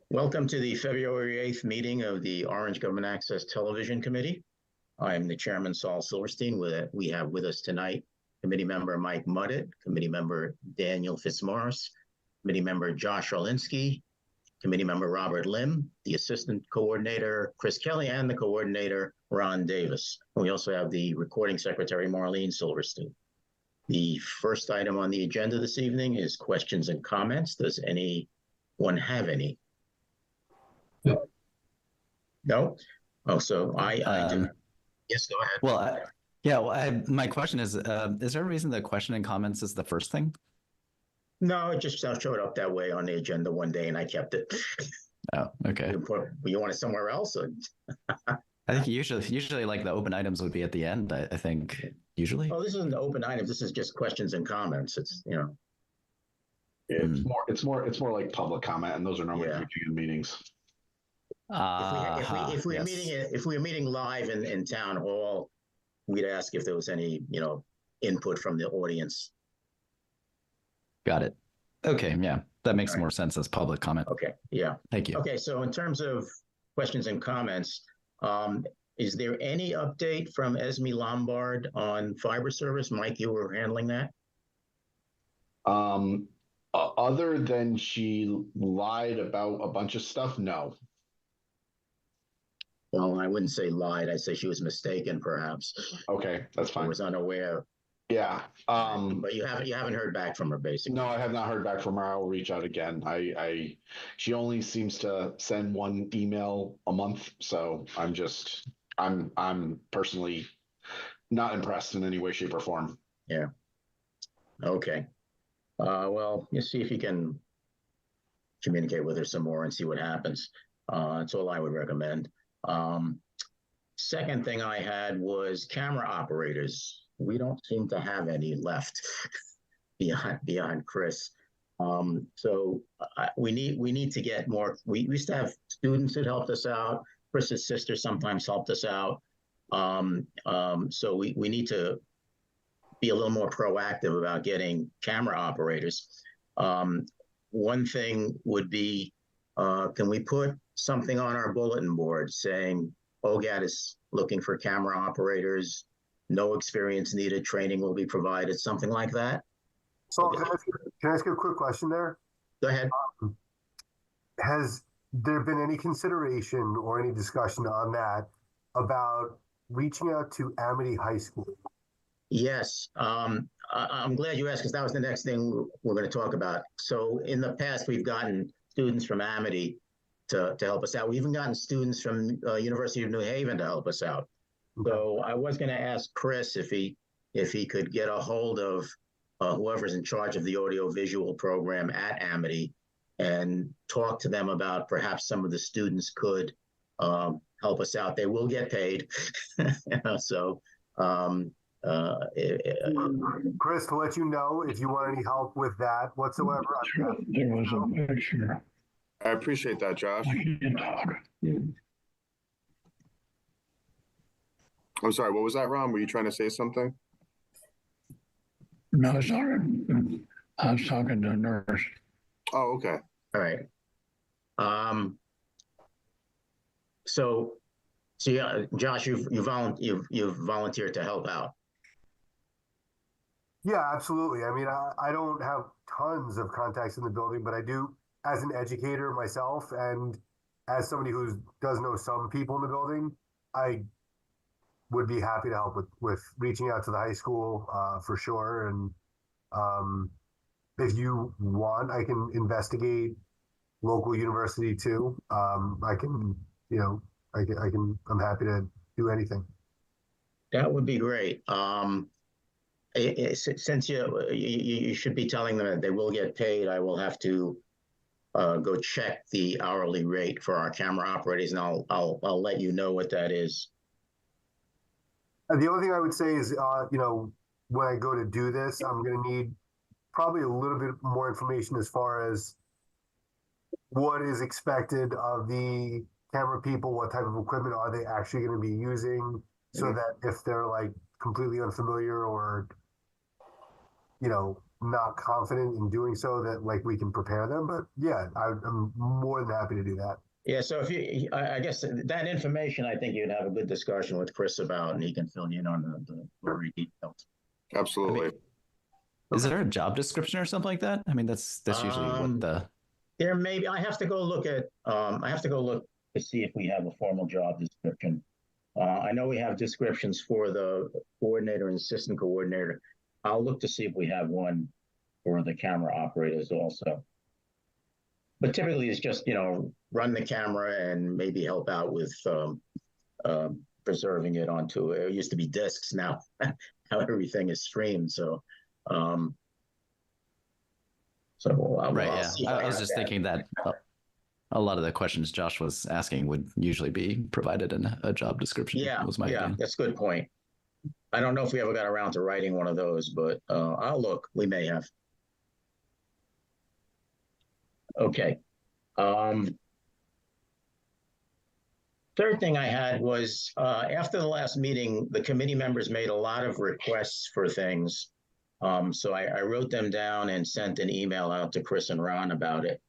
Welcome to the February 8th meeting of the Orange Government Access Television Committee. I'm the chairman, Saul Silverstein. We have with us tonight committee member Mike Muddett, committee member Daniel Fitzmaurice, committee member Josh Olinsky, committee member Robert Lim, the assistant coordinator Chris Kelly, and the coordinator Ron Davis. We also have the recording secretary Marlene Silverstein. The first item on the agenda this evening is questions and comments. Does anyone have any? No? Oh, so I do. Yes, go ahead. Well, my question is there a reason that question and comments is the first thing? No, it just showed up that way on the agenda one day and I kept it. Oh, okay. You want it somewhere else? Or? I think usually like the open items would be at the end, I think, usually. Oh, this isn't the open items. This is just questions and comments. It's, you know. It's more like public comment, and those are normally featured in meetings. If we were meeting live in town hall, we'd ask if there was any, input from the audience. Got it. Okay, yeah, that makes more sense as public comment. Okay, yeah. Thank you. Okay, so in terms of questions and comments, is there any update from Esme Lombard on fiber service? Mike, you were handling that? Other than she lied about a bunch of stuff, no. Well, I wouldn't say lied. I'd say she was mistaken, perhaps. Okay, that's fine. I was unaware. Yeah. But you haven't heard back from her, basically. No, I have not heard back from her. I'll reach out again. She only seems to send one email a month, so I'm personally not impressed in any way, shape, or form. Yeah. Okay. Well, you see if you can communicate with her some more and see what happens. That's all I would recommend. Second thing I had was camera operators. We don't seem to have any left beyond Chris. So we need to get more. We used to have students that helped us out. Chris's sister sometimes helped us out. So we need to be a little more proactive about getting camera operators. One thing would be, can we put something on our bulletin board saying OGAT is looking for camera operators, no experience needed, training will be provided, something like that? So can I ask you a quick question there? Go ahead. Has there been any consideration or any discussion on that about reaching out to Amity High School? Yes. I'm glad you asked, because that was the next thing we're going to talk about. So in the past, we've gotten students from Amity to help us out. We even gotten students from University of New Haven to help us out. Okay. So I was going to ask Chris if he could get a hold of whoever's in charge of the audiovisual program at Amity and talk to them about perhaps some of the students could help us out. They will get paid. So Chris, to let you know, if you want any help with that whatsoever. There was a picture. I appreciate that, Josh. I'm sorry, what was that, Ron? Were you trying to say something? No, sorry. I was talking to a nurse. Oh, okay. All right. So yeah, Josh, you've volunteered to help out. Yeah, absolutely. I mean, I don't have tons of contacts in the building, but I do, as an educator myself, and as somebody who does know some people in the building, I would be happy to help with reaching out to the high school for sure. And if you want, I can investigate local university too. I'm happy to do anything. That would be great. Since you should be telling them that they will get paid, I will have to go check the hourly rate for our camera operators, and I'll let you know what that is. The only thing I would say is, when I go to do this, I'm going to need probably a little bit more information as far as what is expected of the camera people, what type of equipment are they actually going to be using, so that if they're like completely unfamiliar or, not confident in doing so that like we can prepare them. But yeah, I'm more than happy to do that. Yeah, so if you, I guess that information, I think you'd have a good discussion with Chris about, and he can fill you in on the very details. Absolutely. Is there a job description or something like that? I mean, that's usually what the. There may be. I have to go look at. I have to go look to see if we have a formal job description. I know we have descriptions for the coordinator and assistant coordinator. I'll look to see if we have one for the camera operators also. But typically, it's just run the camera and maybe help out with preserving it onto. It used to be discs. Now, how everything is streamed. So. Right, yeah. I was just thinking that a lot of the questions Josh was asking would usually be provided in a job description. Yeah, was my idea. That's a good point. I don't know if we ever got around to writing one of those, but I'll look. We may have. Okay. Third thing I had was after the last meeting, the committee members made a lot of requests for things. So I wrote them down and sent an email out to Chris and Ron about it.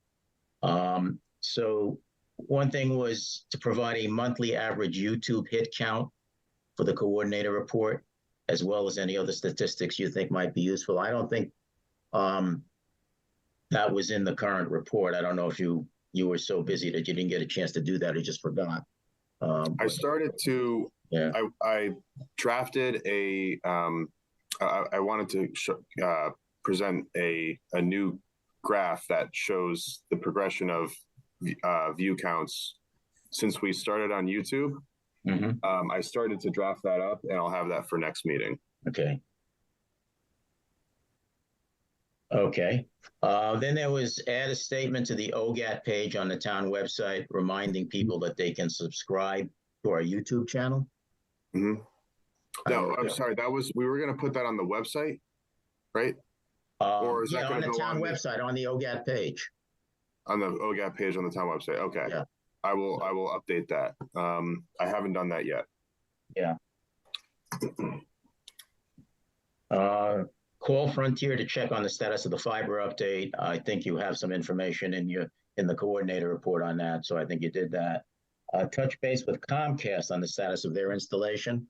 So one thing was to provide a monthly average YouTube hit count for the coordinator report, as well as any other statistics you think might be useful. I don't think that was in the current report. I don't know if you were so busy that you didn't get a chance to do that or just forgot. I started to, yeah. I drafted a, I wanted to present a new graph that shows the progression of view counts since we started on YouTube. Mm-hmm. I started to draft that up, and I'll have that for next meeting. Okay. Okay. Then there was add a statement to the OGAT page on the town website, reminding people that they can subscribe to our YouTube channel. Mm-hmm. No, I'm sorry. We were going to put that on the website, right? Or is that on going to the go town on website, on the OGAT page? On the OGAT page on the town website. Okay. Yeah. I will update that. I haven't done that yet. Yeah. Call Frontier to check on the status of the fiber update. I think you have some information in the coordinator report on that, so I think you did that. Touch base with Comcast on the status of their installation.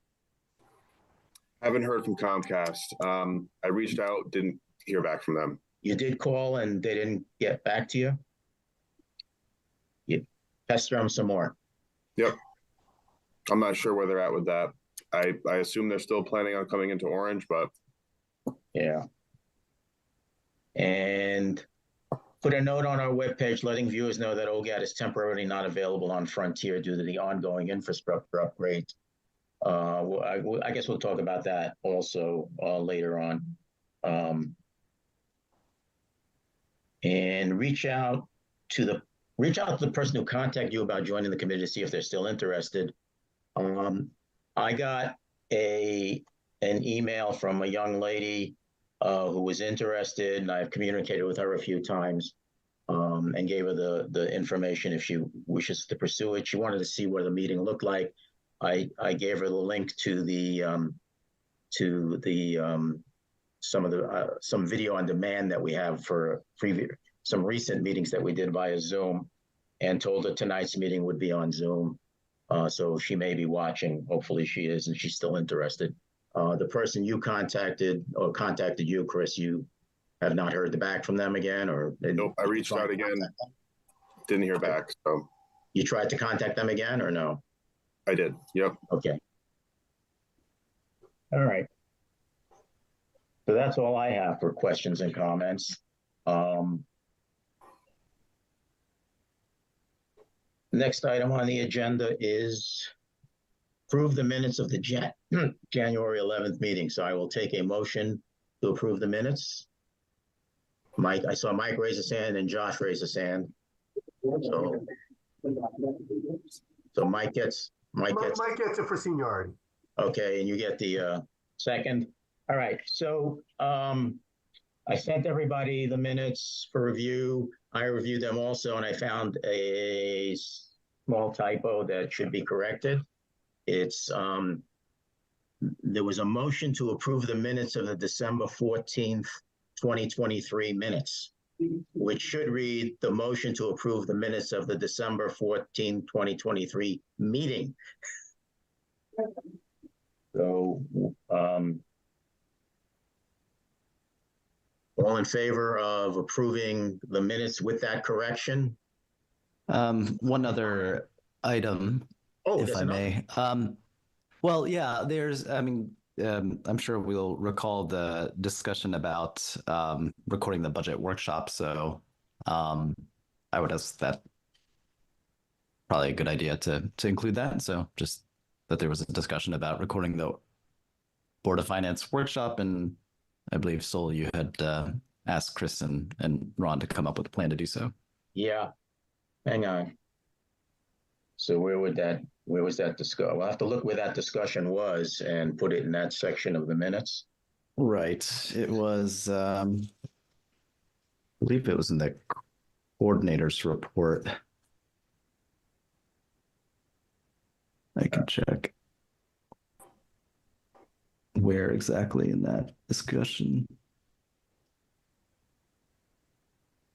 Haven't heard from Comcast. I reached out, didn't hear back from them. You did call and they didn't get back to you? You pester them some more. Yep. I'm not sure where they're at with that. I assume they're still planning on coming into Orange, but yeah. And put a note on our webpage letting viewers know that OGAT is temporarily not available on Frontier due to the ongoing infrastructure upgrades. I guess we'll talk about that also later on. And reach out to the person who contacted you about joining the committee to see if they're still interested. I got an email from a young lady who was interested, and I've communicated with her a few times and gave her the information if she wishes to pursue it. She wanted to see what the meeting looked like. I gave her the link to some video on demand that we have for some recent meetings that we did via Zoom, and told her tonight's meeting would be on Zoom. So she may be watching. Hopefully she is, and she's still interested. The person you contacted you, Chris, you have not heard back from them again, or? Nope, I reached out again, didn't hear back. So you tried to contact them again, or no? I did. Yep. Okay. All right. So that's all I have for questions and comments. Next item on the agenda is approve the minutes of the January 11th meeting. So I will take a motion to approve the minutes. Mike, I saw Mike raise his hand and Josh raise his hand. So Mike gets it for seniority. Okay, and you get the second. All right, so I sent everybody the minutes for review. I reviewed them also, and I found a small typo that should be corrected. It's there was a motion to approve the minutes of the December 14th, 2023 minutes, which should read the motion to approve the minutes of the December 14, 2023 meeting. So, all in favor of approving the minutes with that correction? One other item, if I may. Well, yeah, I'm sure we'll recall the discussion about recording the budget workshop. So I would ask that probably a good idea to include that. So just that there was a discussion about recording the Board of Finance workshop. And I believe, Sol, you had asked Chris and Ron to come up with a plan to do so. Yeah. Hang on. So where was that discuss? We'll have to look where that discussion was and put it in that section of the minutes. Right. It was, I believe it was in the coordinator's report. I can check where exactly in that discussion.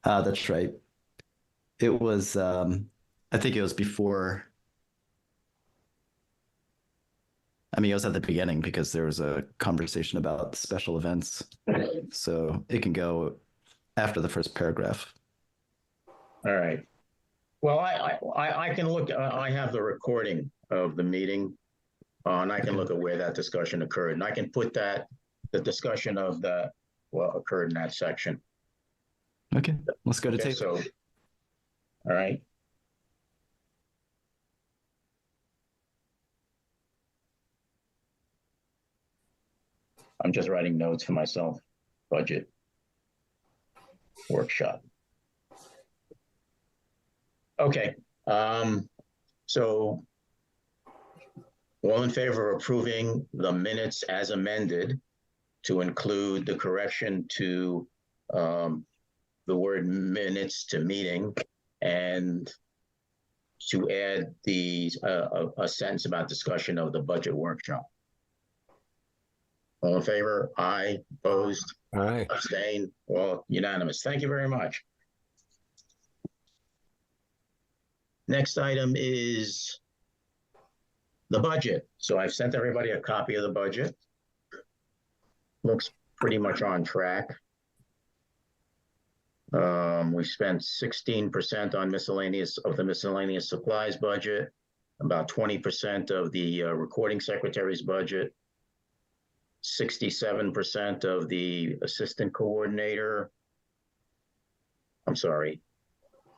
That's right. It was, I think it was before. I mean, it was at the beginning because there was a conversation about special events. So it can go after the first paragraph. All right. Well, I can look, I have the recording of the meeting, and I can look at where that discussion occurred, and I can put the discussion of what occurred in that section. Okay, let's go to tape. So, all right. I'm just writing notes for myself. Budget workshop. Okay. So all in favor of approving the minutes as amended to include the correction to the word minutes to meeting and to add a sentence about discussion of the budget workshop. All in favor? Aye. Opposed? Aye. Abstain? All unanimous. Thank you very much. Next item is the budget. So I've sent everybody a copy of the budget. Looks pretty much on track. We spent 16% on the miscellaneous supplies budget, about 20% of the recording secretary's budget, 67% of the assistant coordinator. I'm sorry,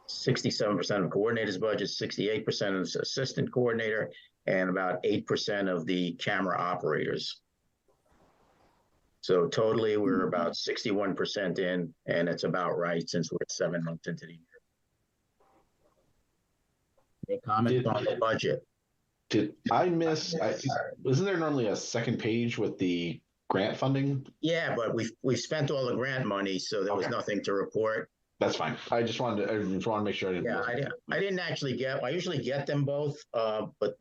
67% of the coordinator's budget, 68% of the assistant coordinator, and about 8% of the camera operators. So totally, we're about 61% in, and it's about right since we're 7 months into the year. Any comment on the budget? Did I miss? Isn't there normally a second page with the grant funding? Yeah, but we've spent all the grant money, so there was nothing to report. That's fine. I just wanted to make sure I didn't. Yeah, I didn't actually get. I usually get them both, but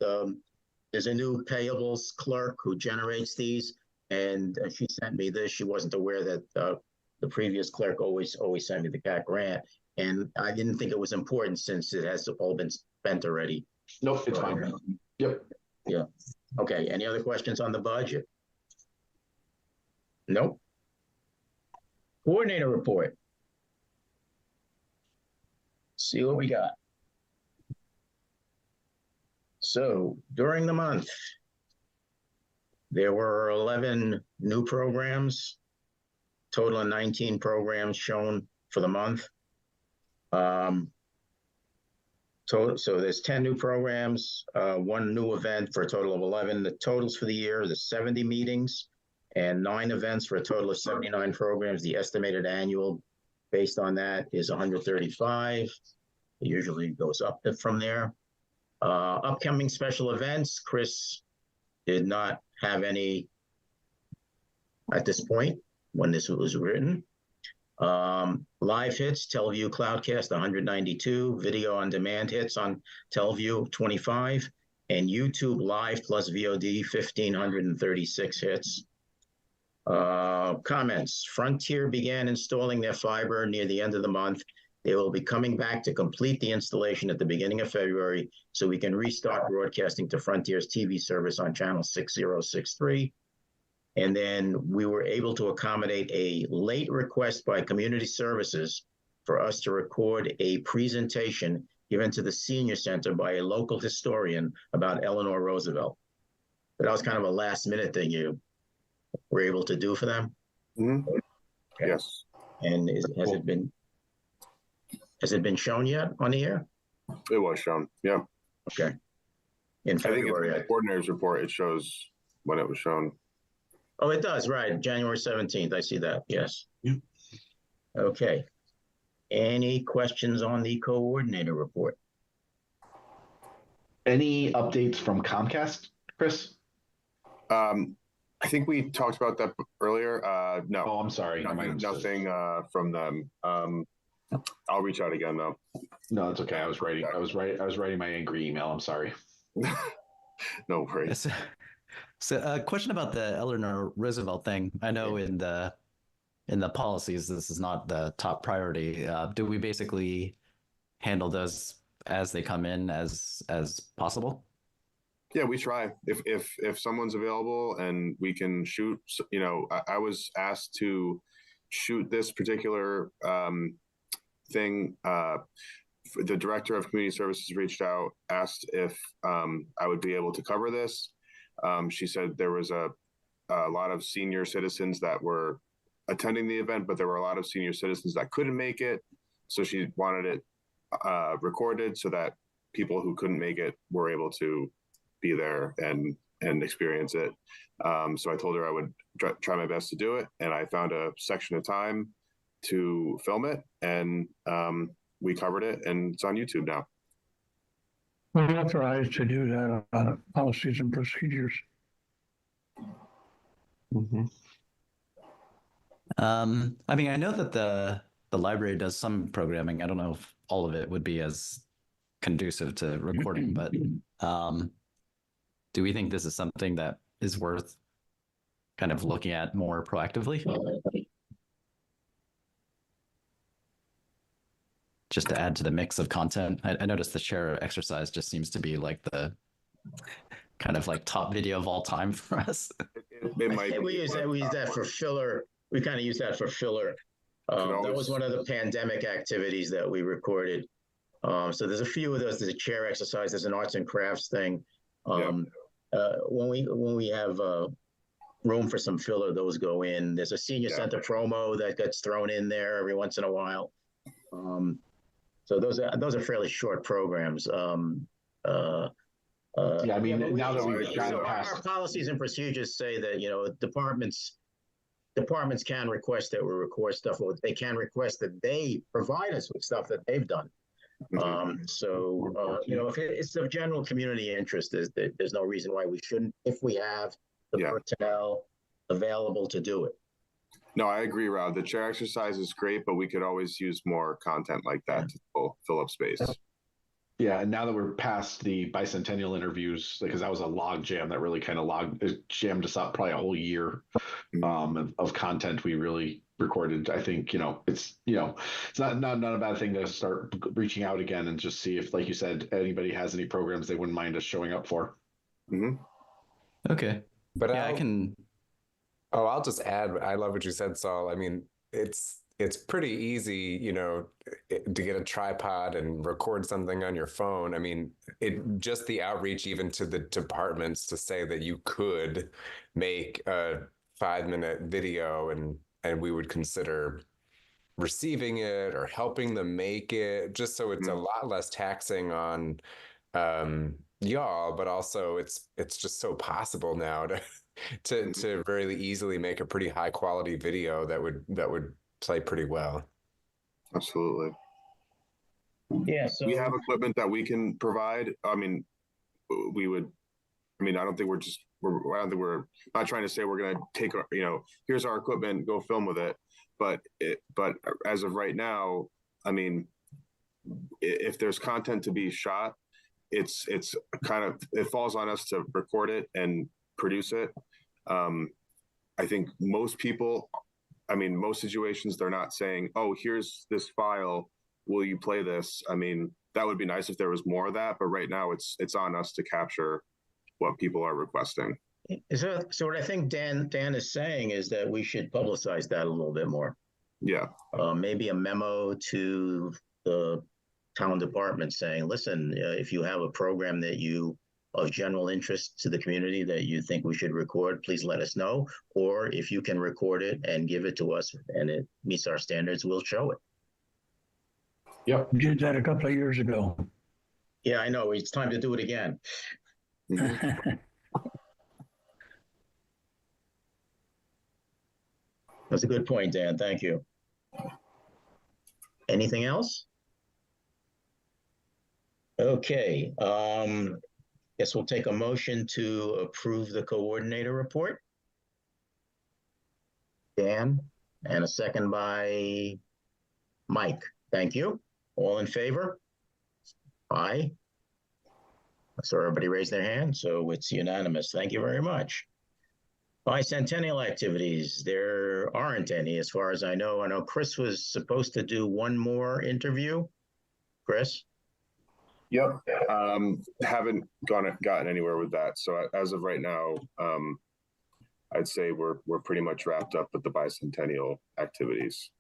there's a new payables clerk who generates these, and she sent me this. She wasn't aware that the previous clerk always sent me the CAT grant, and I didn't think it was important since it has all been spent already. Nope, it's fine. Yep. Yeah. Okay. Any other questions on the budget? Nope. Coordinator report. See what we got. So during the month, there were 11 new programs, total of 19 programs shown for the month. So there's 10 new programs, one new event for a total of 11. The totals for the year is 70 meetings and 9 events for a total of 79 programs. The estimated annual based on that is 135. It usually goes up from there. Upcoming special events, Chris did not have any at this point when this was written. Live hits, Teleview Cloudcast 192, video on demand hits on Teleview 25, and YouTube Live plus VOD 1,536 hits. Comments. Frontier began installing their fiber near the end of the month. They will be coming back to complete the installation at the beginning of February so we can restart broadcasting to Frontier's TV service on channel 6063. And then we were able to accommodate a late request by Community Services for us to record a presentation given to the Senior Center by a local historian about Eleanor Roosevelt. But that was kind of a last minute thing you were able to do for them? Mm-hmm. Okay. Yes. And has it been shown yet on the air? It was shown, yeah. Okay. In February. I think in the coordinator's report, it shows when it was shown. Oh, it does, right. January 17th. I see that. Yes. Yeah. Okay. Any questions on the coordinator report? Any updates from Comcast, Chris? I think we talked about that earlier. No. Oh, I'm sorry. Nothing from them. I'll reach out again though. No, it's okay. I was writing my angry email. I'm sorry. No worries. So a question about the Eleanor Roosevelt thing. I know in the policies, this is not the top priority. Do we basically handle those as they come in as possible? Yeah, we try. If someone's available and we can shoot, I was asked to shoot this particular thing. The director of community services reached out, asked if I would be able to cover this. She said there was a lot of senior citizens that were attending the event, but there were a lot of senior citizens that couldn't make it. So she wanted it recorded so that people who couldn't make it were able to be there and experience it. So I told her I would try my best to do it. And I found a section of time to film it, and we covered it, and it's on YouTube now. We're authorized to do that on policies and procedures. Mm-hmm. I mean, I know that the library does some programming. I don't know if all of it would be as conducive to recording, but do we think this is something that is worth kind of looking at more proactively? Just to add to the mix of content. I noticed the share exercise just seems to be like the kind of like top video of all time for us. We use that for filler. We kind of use that for filler. That was one of the pandemic activities that we recorded. So there's a few of those. There's a chair exercise. There's an arts and crafts thing. When we have room for some filler, those go in. There's a senior center promo that gets thrown in there every once in a while. So those are fairly short programs. I mean, now that we've gotten past our policies and procedures say that departments can request that we record stuff, or they can request that they provide us with stuff that they've done. If it's of general community interest, there's no reason why we shouldn't, if we have the personnel available to do it. No, I agree, Rob. The chair exercise is great, but we could always use more content like that to fill up space. Yeah, and now that we're past the bicentennial interviews, because that was a log jam that really kind of jammed us up probably a whole year of content we really recorded. I think it's not a bad thing to start reaching out again and just see if, like you said, anybody has any programs they wouldn't mind us showing up for. Mm-hmm. Okay, but yeah, I can. Oh, I'll just add. I love what you said, Saul. I mean, it's pretty easy, to get a tripod and record something on your phone. I mean, just the outreach even to the departments to say that you could make a 5-minute video and we would consider receiving it or helping them make it, just so it's a lot less taxing on y'all, but also it's just so possible now to very easily make a pretty high quality video that would play pretty well. Absolutely. Yeah. So we have equipment that we can provide. I mean, I don't think we're not trying to say we're going to take here's our equipment, go film with it. But as of right now, I mean, if there's content to be shot, it falls on us to record it and produce it. I think most people, I mean, most situations, they're not saying, oh, here's this file, will you play this? I mean, that would be nice if there was more of that, but right now it's on us to capture what people are requesting. So what I think Dan is saying is that we should publicize that a little bit more. Yeah. Maybe a memo to the town department saying, listen, if you have a program that you of general interest to the community that you think we should record, please let us know. Or if you can record it and give it to us and it meets our standards, we'll show it. Yep. We did that a couple of years ago. Yeah, I know. It's time to do it again. Mm-hmm. That's a good point, Dan. Thank you. Anything else? Okay. Guess we'll take a motion to approve the coordinator report. Dan, and a second by Mike. Thank you. All in favor? Aye. So everybody raised their hand, so it's unanimous. Thank you very much. Bicentennial activities, there aren't any as far as I know. I know Chris was supposed to do one more interview. Chris? Yep. Haven't gotten anywhere with that. So as of right now, I'd say we're pretty much wrapped up with the bicentennial activities.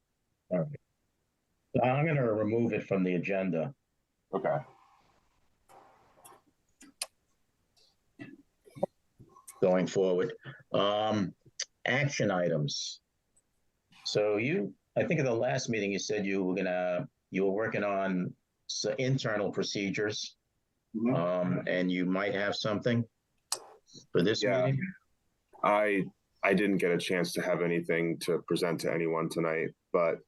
All right. I'm going to remove it from the agenda. Okay. Going forward. Action items. So I think at the last meeting you said you were working on internal procedures, and you might have something for this meeting. I didn't get a chance to have anything to present to anyone tonight, but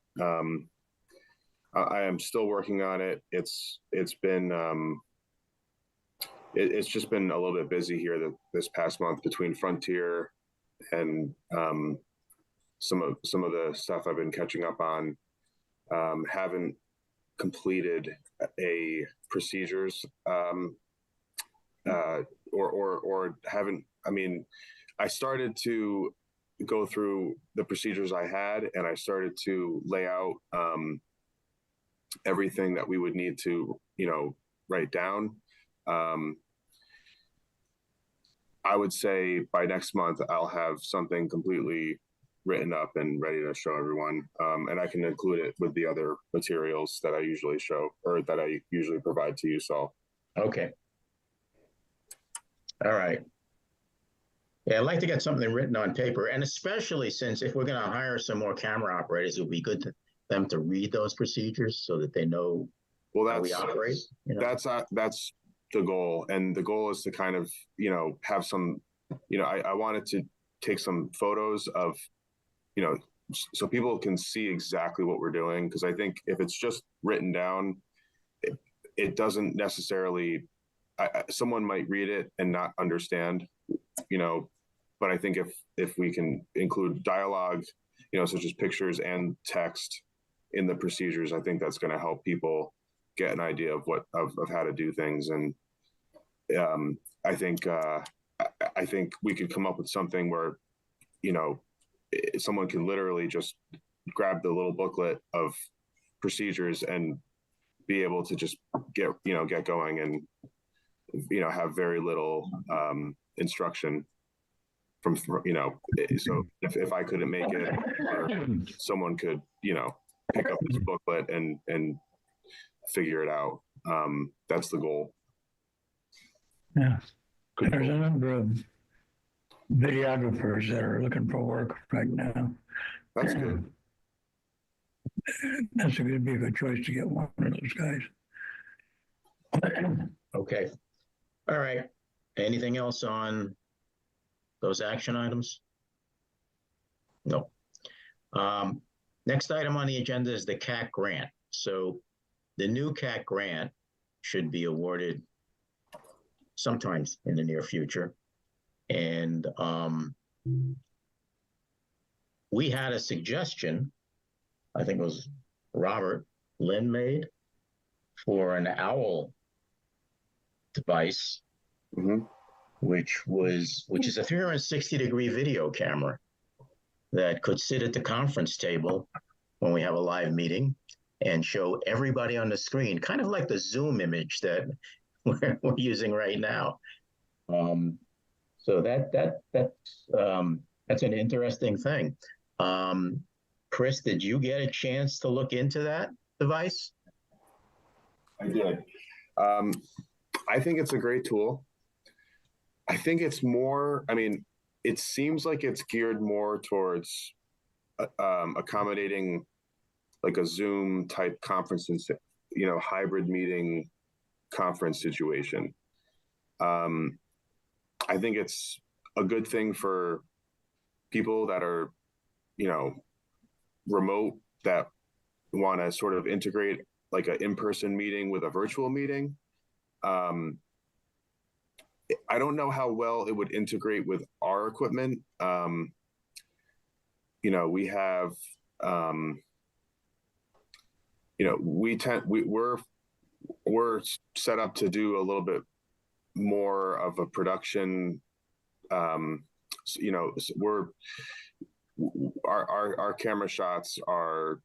I am still working on it. It's been it's just been a little bit busy here this past month between Frontier and some of the stuff I've been catching up on. Haven't completed a procedures or haven't. I mean, I started to go through the procedures I had, and I started to lay out everything that we would need to, write down. I would say by next month, I'll have something completely written up and ready to show everyone. And I can include it with the other materials that I usually show or that I usually provide to you. So, okay. All right. Yeah, I'd like to get something written on paper, and especially since if we're going to hire some more camera operators, it would be good to them to read those procedures so that they know how we operate. That's the goal, and the goal is to kind of have some I wanted to take some photos of so people can see exactly what we're doing, because I think if it's just written down, it doesn't necessarily someone might read it and not understand, but I think if we can include dialogue, such as pictures and text in the procedures, I think that's going to help people get an idea of of how to do things. And I think we could come up with something where someone can literally just grab the little booklet of procedures and be able to just get going and have very little instruction from so if I couldn't make it, or someone could pick up this booklet and figure it out. That's the goal. Yeah. There's a number of videographers that are looking for work right now. That's good. That's going to be a good choice to get one of those guys. Okay. All right. Anything else on those action items? No. Next item on the agenda is the CAT grant. So the new CAT grant should be awarded sometimes in the near future. And we had a suggestion, I think it was Robert Lynn made, for an OWL device, which is a 360-degree video camera. that could sit at the conference table when we have a live meeting and show everybody on the screen, kind of like the Zoom image that we're using right now. So that's an interesting thing. Chris, did you get a chance to look into that device? I did. I think it's a great tool. I think it's more, I mean, it seems like it's geared more towards accommodating like a Zoom type conference, hybrid meeting conference situation. I think it's a good thing for people that are, remote, that want to sort of integrate like an in-person meeting with a virtual meeting. I don't know how well it would integrate with our equipment. We have, we're set up to do a little bit more of a production. Our camera shots are,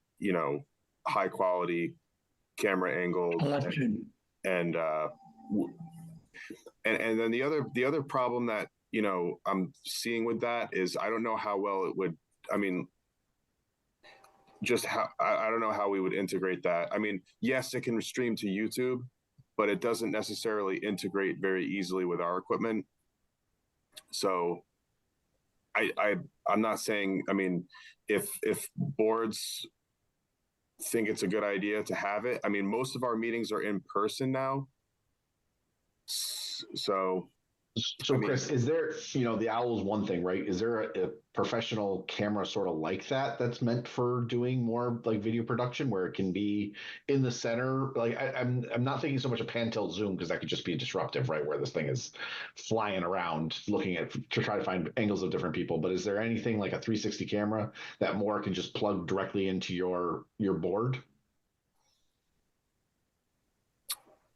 high quality camera angles, and then the other problem that I'm seeing with that is I don't know how well it would. I mean, I don't know how we would integrate that. I mean, yes, it can stream to YouTube, but it doesn't necessarily integrate very easily with our equipment. So I'm not saying. I mean, if boards think it's a good idea to have it. I mean, most of our meetings are in person now. So Chris, is there, the owl is one thing, right? Is there a professional camera sort of like that's meant for doing more like video production where it can be in the center? Like I'm not thinking so much of pan tilt zoom because that could just be disruptive, right? Where this thing is flying around looking to try to find angles of different people. But is there anything like a 360 camera that more can just plug directly into your board?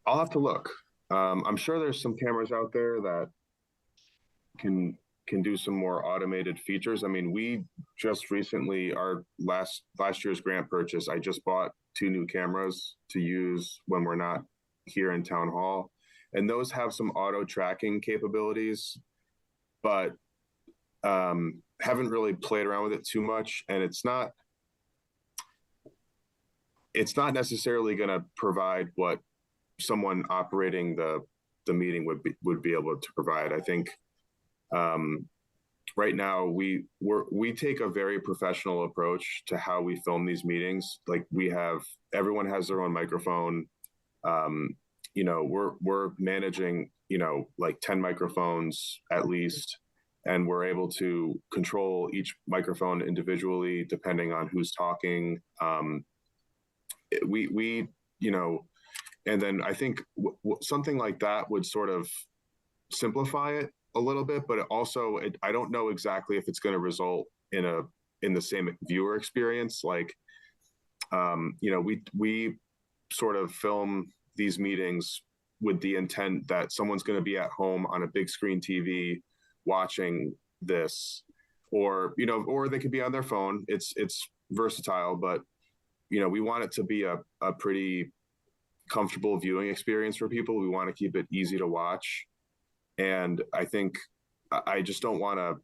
I'll have to look. I'm sure there's some cameras out there that can do some more automated features. I mean, we just recently, our last year's grant purchase, I just bought 2 new cameras to use when we're not here in town hall, and those have some auto tracking capabilities, but haven't really played around with it too much, and it's not necessarily going to provide what someone operating the meeting would be able to provide. I think right now we take a very professional approach to how we film these meetings. Like everyone has their own microphone. We're managing like 10 microphones at least, and we're able to control each microphone individually depending on who's talking. And then I think something like that would sort of simplify it a little bit, but I don't know exactly if it's going to result in the same viewer experience. Like, we sort of film these meetings with the intent that someone's going to be at home on a big screen TV watching this, or they could be on their phone. It's versatile, but we want it to be a pretty comfortable viewing experience for people. We want to keep it easy to watch. And I think I just don't want to,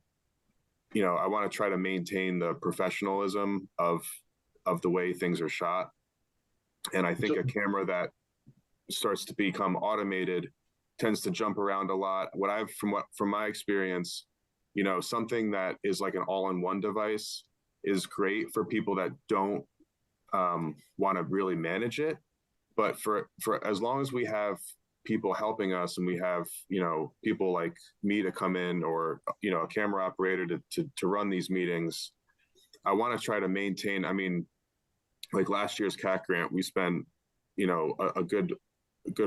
I want to try to maintain the professionalism of the way things are shot. And I think a camera that starts to become automated tends to jump around a lot. From my experience, something that is like an all-in-one device is great for people that don't want to really manage it. But for as long as we have people helping us, and we have people like me to come in, or a camera operator to run these meetings, I want to try to maintain. I mean, like last year's CAT grant, we spent a good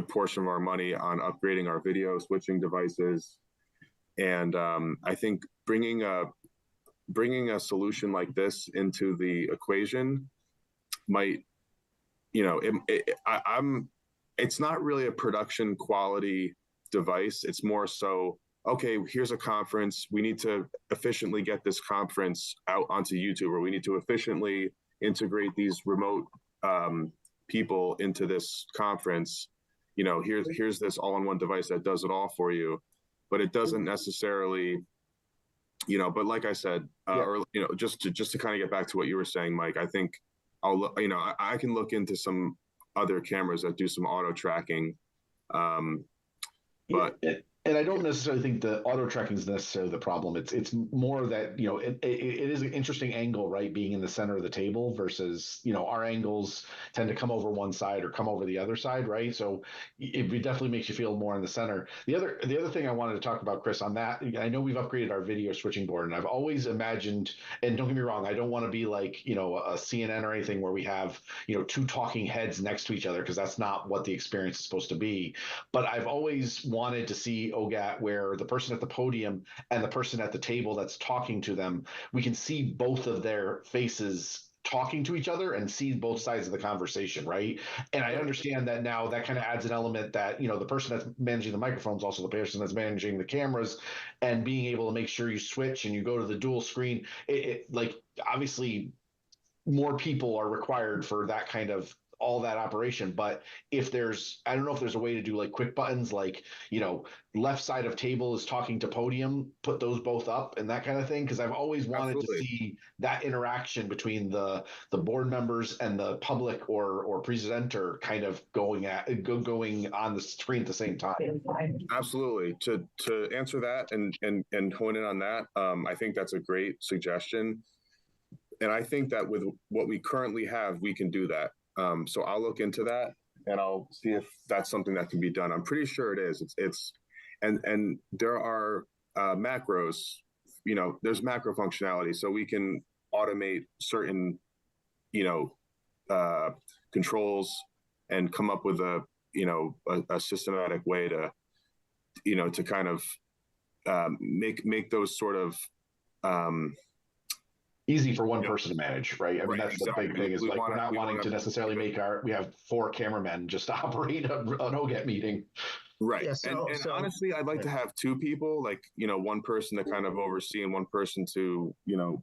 portion of our money on upgrading our video switching devices, and I think bringing a solution like this into the equation might. It's not really a production quality device. It's more so okay, here's a conference. We need to efficiently get this conference out onto YouTube, or we need to efficiently integrate these remote people into this conference. You know, here's this all-in-one device that does it all for you, but it doesn't necessarily, you know. But like I said, or you know, just to kind of get back to what you were saying, Mike, I think you know, I can look into some other cameras that do some auto tracking. But and I don't necessarily think the auto tracking is necessarily the problem. It's more that, you know, it is an interesting angle, right? Being in the center of the table versus, you know, our angles tend to come over one side or come over the other side, right? So it definitely makes you feel more in the center. The other thing I wanted to talk about, Chris, on that, I know we've upgraded our video switching board, and I've always imagined, and don't get me wrong, I don't want to be like, you know, a CNN or anything where we have, you know, two talking heads next to each other, because that's not what the experience is supposed to be. But I've always wanted to see OGAT where the person at the podium and the person at the table that's talking to them, we can see both of their faces talking to each other and see both sides of the conversation, right? And I understand that now that kind of adds an element that, you know, the person that's managing the microphone is also the person that's managing the cameras, and being able to make sure you switch and you go to the dual screen. Like, obviously more people are required for that kind of all that operation. But if there's, I don't know if there's a way to do like quick buttons, like, you know, left side of table is talking to podium, put those both up and that kind of thing. Cause I've always wanted to see that interaction between the board members and the public or presenter kind of going on the screen at the same time. absolutely. To answer that and hone in on that, I think that's a great suggestion. And I think that with what we currently have, we can do that. So I'll look into that and I'll see if that's something that can be done. I'm pretty sure it is. And there are macros, you know, there's macro functionality, so we can automate certain, you know, controls and come up with a, you know, a systematic way to, you know, to kind of make those sort of easy for one person to manage, right? I mean, that's exactly the big thing, is like, we're not wanting to necessarily make we have 4 cameramen just to operate an OGAT meeting. Right. Yeah, and honestly, I'd like to have 2 people, like, you know, one person to kind of oversee and one person to, you know,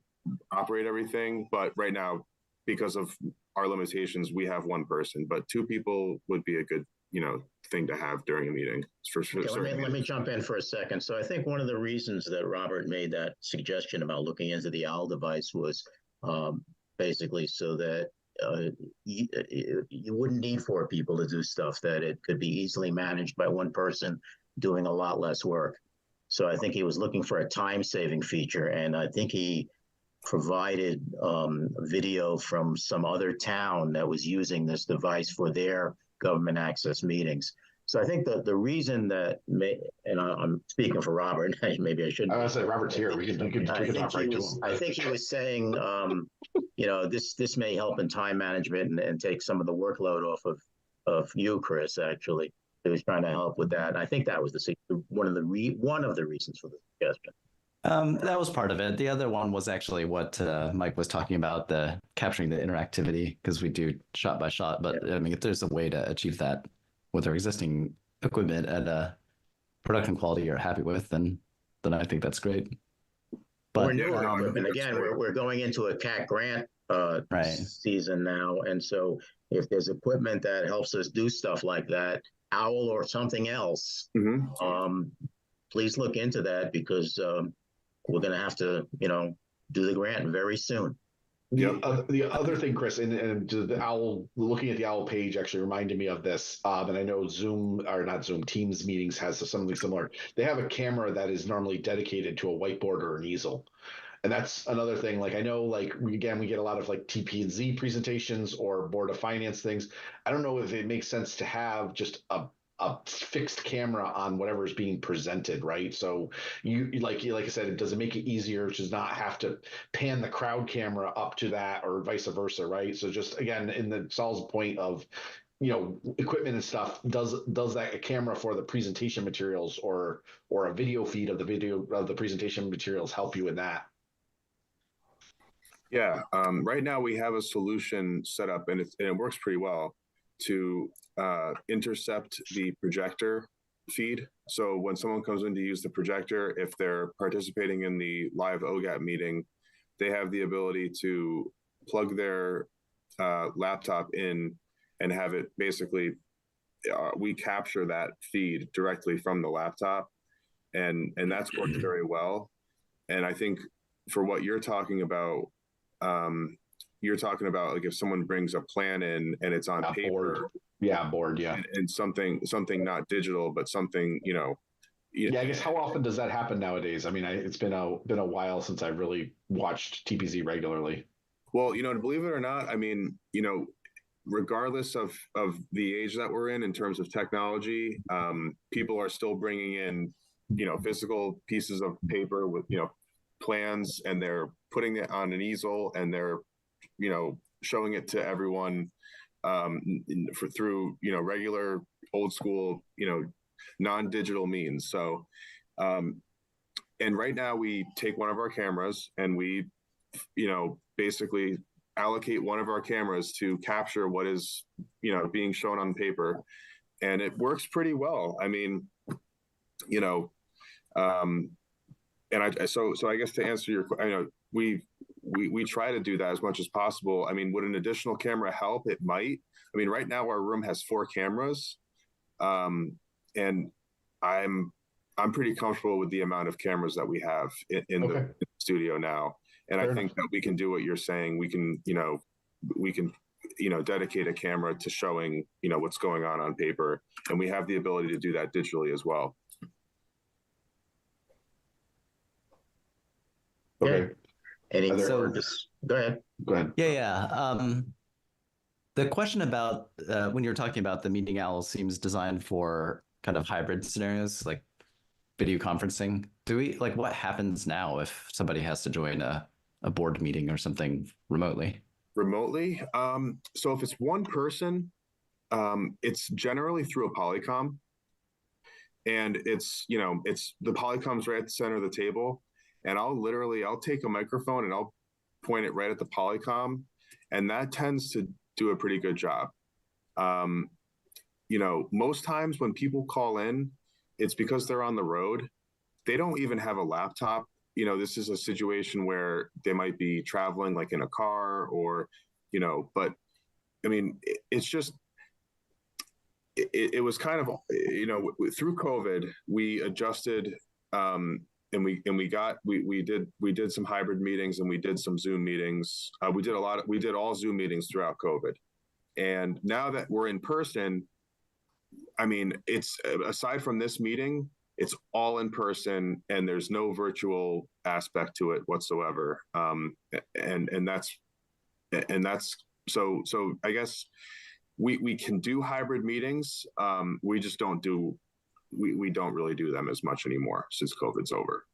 operate everything. But right now, because of our limitations, we have 1 person, but 2 people would be a good, you know, thing to have during a meeting. Let me jump in for a second. So I think one of the reasons that Robert made that suggestion about looking into the OWL device was basically so that you wouldn't need 4 people to do stuff, that it could be easily managed by one person doing a lot less work. So I think he was looking for a time-saving feature, and I think he provided video from some other town that was using this device for their government access meetings. So I think that the reason that, and I'm speaking for Robert, maybe I shouldn't. I was going to say, Robert's here. We can talk right to him. I think he was saying, you know, this may help in time management and take some of the workload off of you, Chris. Actually, he was trying to help with that. I think that was one of the reasons for the suggestion. That was part of it. The other one was actually what Mike was talking about, the capturing the interactivity, because we do shot by shot. But yeah. I mean, if there's a way to achieve that with our existing equipment at a production quality you're happy with, then I think that's great. But and again, we're going into a CAT grant season now, and so if there's equipment that helps us do stuff like that, OWL or something else, please look into that, because we're going to have to, you know, do the grant very soon. The other thing, Chris, and the OWL, looking at the OWL page actually reminded me of this. And I know Teams meetings has something similar. They have a camera that is normally dedicated to a whiteboard or an easel. And that's another thing. Like, I know, like, we get a lot of like TP&Z presentations or Board of Finance things. I don't know if it makes sense to have just a fixed camera on whatever is being presented, right? So you like I said, does it make it easier to not have to pan the crowd camera up to that, or vice versa, right? So just again, in the Saul's point of, you know, equipment and stuff, does that a camera for the presentation materials or a video feed of the presentation materials help you in that? Yeah, right now we have a solution set up, and it works pretty well to intercept the projector feed. So when someone comes in to use the projector, if they're participating in the live OGAT meeting, they have the ability to plug their laptop in and have it basically, we capture that feed directly from the laptop, and that's worked very well. And I think for what you're talking about like if someone brings a plan in and it's on paper, board, and something not digital, but something, I guess how often does that happen nowadays? I mean, it's been a while since I've really watched TPZ regularly. Well, believe it or not, I mean, regardless of the age that we're in terms of technology, people are still bringing in, physical pieces of paper with, plans, and they're putting it on an easel, and they're, showing it to everyone through, regular old school, non-digital means. So, and right now we take one of our cameras and we, basically allocate one of our cameras to capture what is, being shown on paper, and it works pretty well. I mean, and so I guess to answer your, we try to do that as much as possible. I mean, would an additional camera help? It might. I mean, right now our room has 4 cameras, and I'm pretty comfortable with the amount of cameras that we have in the studio now. And I think that we can do what you're saying. We can, dedicate a camera to showing, what's going on paper, and we have the ability to do that digitally as well. Okay. Any So- go ahead. Go ahead. Yeah. The question about when you're talking about the Meeting Owl seems designed for kind of hybrid scenarios, like video conferencing. What happens now if somebody has to join a board meeting or something remotely? Remotely? So if it's one person, it's generally through a Polycom. And it's the Polycom's right at the center of the table. And I'll take a microphone and I'll point it right at the Polycom. And that tends to do a pretty good job. Most times when people call in, it's because they're on the road. They don't even have a laptop. This is a situation where they might be traveling like in a car or, but I mean, it's just, it was kind of, through COVID, we adjusted, and we did some hybrid meetings, and we did some Zoom meetings. We did all Zoom meetings throughout COVID. And now that we're in person, I mean, it's, aside from this meeting, it's all in person, and there's no virtual aspect to it whatsoever. And that's so I guess we can do hybrid meetings. We just don't really do them as much anymore since COVID's over,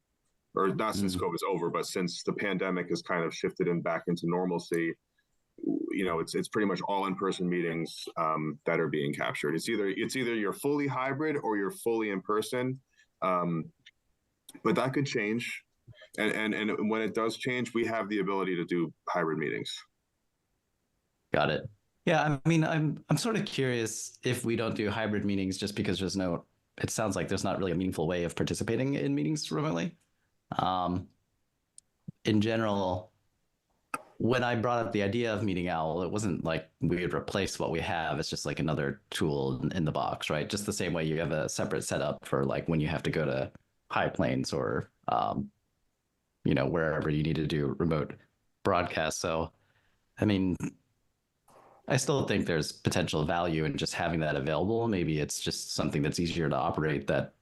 or not since COVID's over, but since the pandemic has kind of shifted back into normalcy. It's pretty much all in-person meetings that are being captured. It's either you're fully hybrid or you're fully in person, but that could change. And when it does change, we have the ability to do hybrid meetings. Got it. Yeah, I mean, I'm sort of curious if we don't do hybrid meetings just because it sounds like there's not really a meaningful way of participating in meetings remotely. In general, when I brought up the idea of Meeting Owl, it wasn't like we would replace what we have. It's just like another tool in the box, right? Just the same way you have a separate setup for like when you have to go to High Plains or, wherever you need to do remote broadcast. So, I mean, I still think there's potential value in just having that available. Maybe it's just something that's easier to operate that,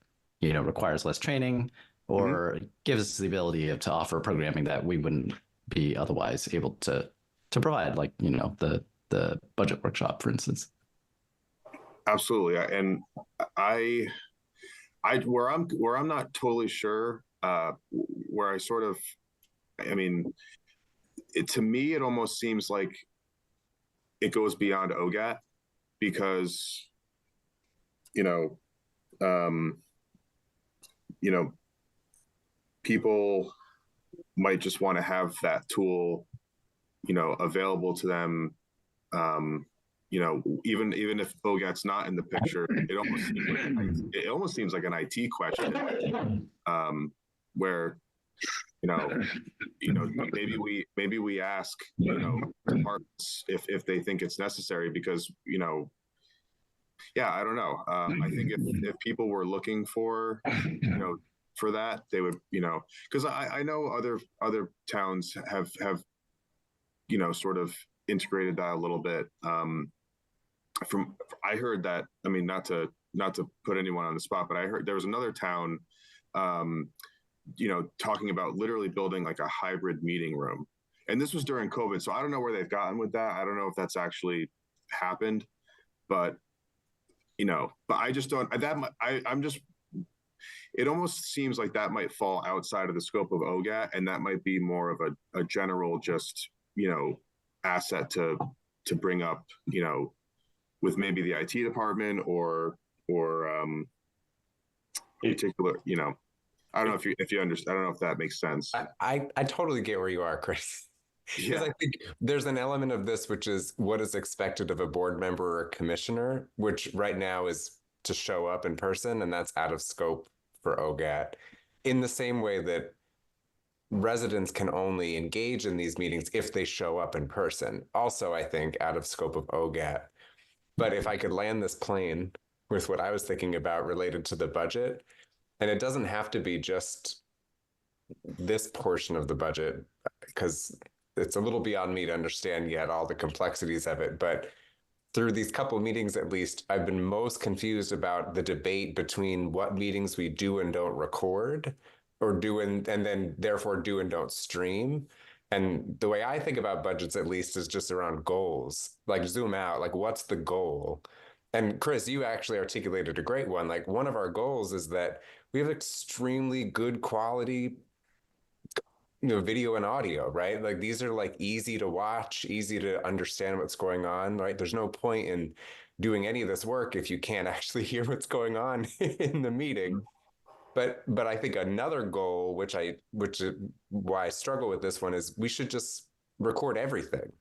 requires less training or gives us the ability to offer programming that we wouldn't be otherwise able to provide, like, the budget workshop, for instance. Absolutely. And where I'm not totally sure, where I sort of, I mean, to me, it almost seems like it goes beyond OGAT because, people might just want to have that tool, available to them, even if OGAT's not in the picture, it almost seems like an IT question, where maybe we ask departments if they think it's necessary, because yeah, I don't know. I think if people were looking for for that, they would because I know other towns have sort of integrated that a little bit. From I heard that, I mean, not to put anyone on the spot, but I heard there was another town talking about literally building like a hybrid meeting room, and this was during COVID, so I don't know where they've gotten with that. I don't know if that's actually happened, but but I just don't, I'm just, it almost seems like that might fall outside of the scope of OGAT, and that might be more of a general just asset to bring up with maybe the IT department or particular I don't know if you understand. I don't know if that makes sense. I totally get where you are, Chris. Because I think there's an element of this, which is what is expected of a board member or commissioner, which right now is to show up in person, and that's out of scope for OGAT. In the same way that residents can only engage in these meetings if they show up in person. Also, I think out of scope of OGAT. But if I could land this plane with what I was thinking about related to the budget, and it doesn't have to be just this portion of the budget, because it's a little beyond me to understand yet all the complexities of it. But through these couple meetings, at least, I've been most confused about the debate between what meetings we do and don't record, or do and then therefore do and don't stream. And the way I think about budgets, at least, is just around goals. Like, zoom out, like, what's the goal? And Chris, you actually articulated a great one. Like, one of our goals is that we have extremely good quality video and audio, right? Like, these are like easy to watch, easy to understand what's going on, right? There's no point in doing any of this work if you can't actually hear what's going on in the meeting. But I think another goal, which is why I struggle with this one, is we should just record everything.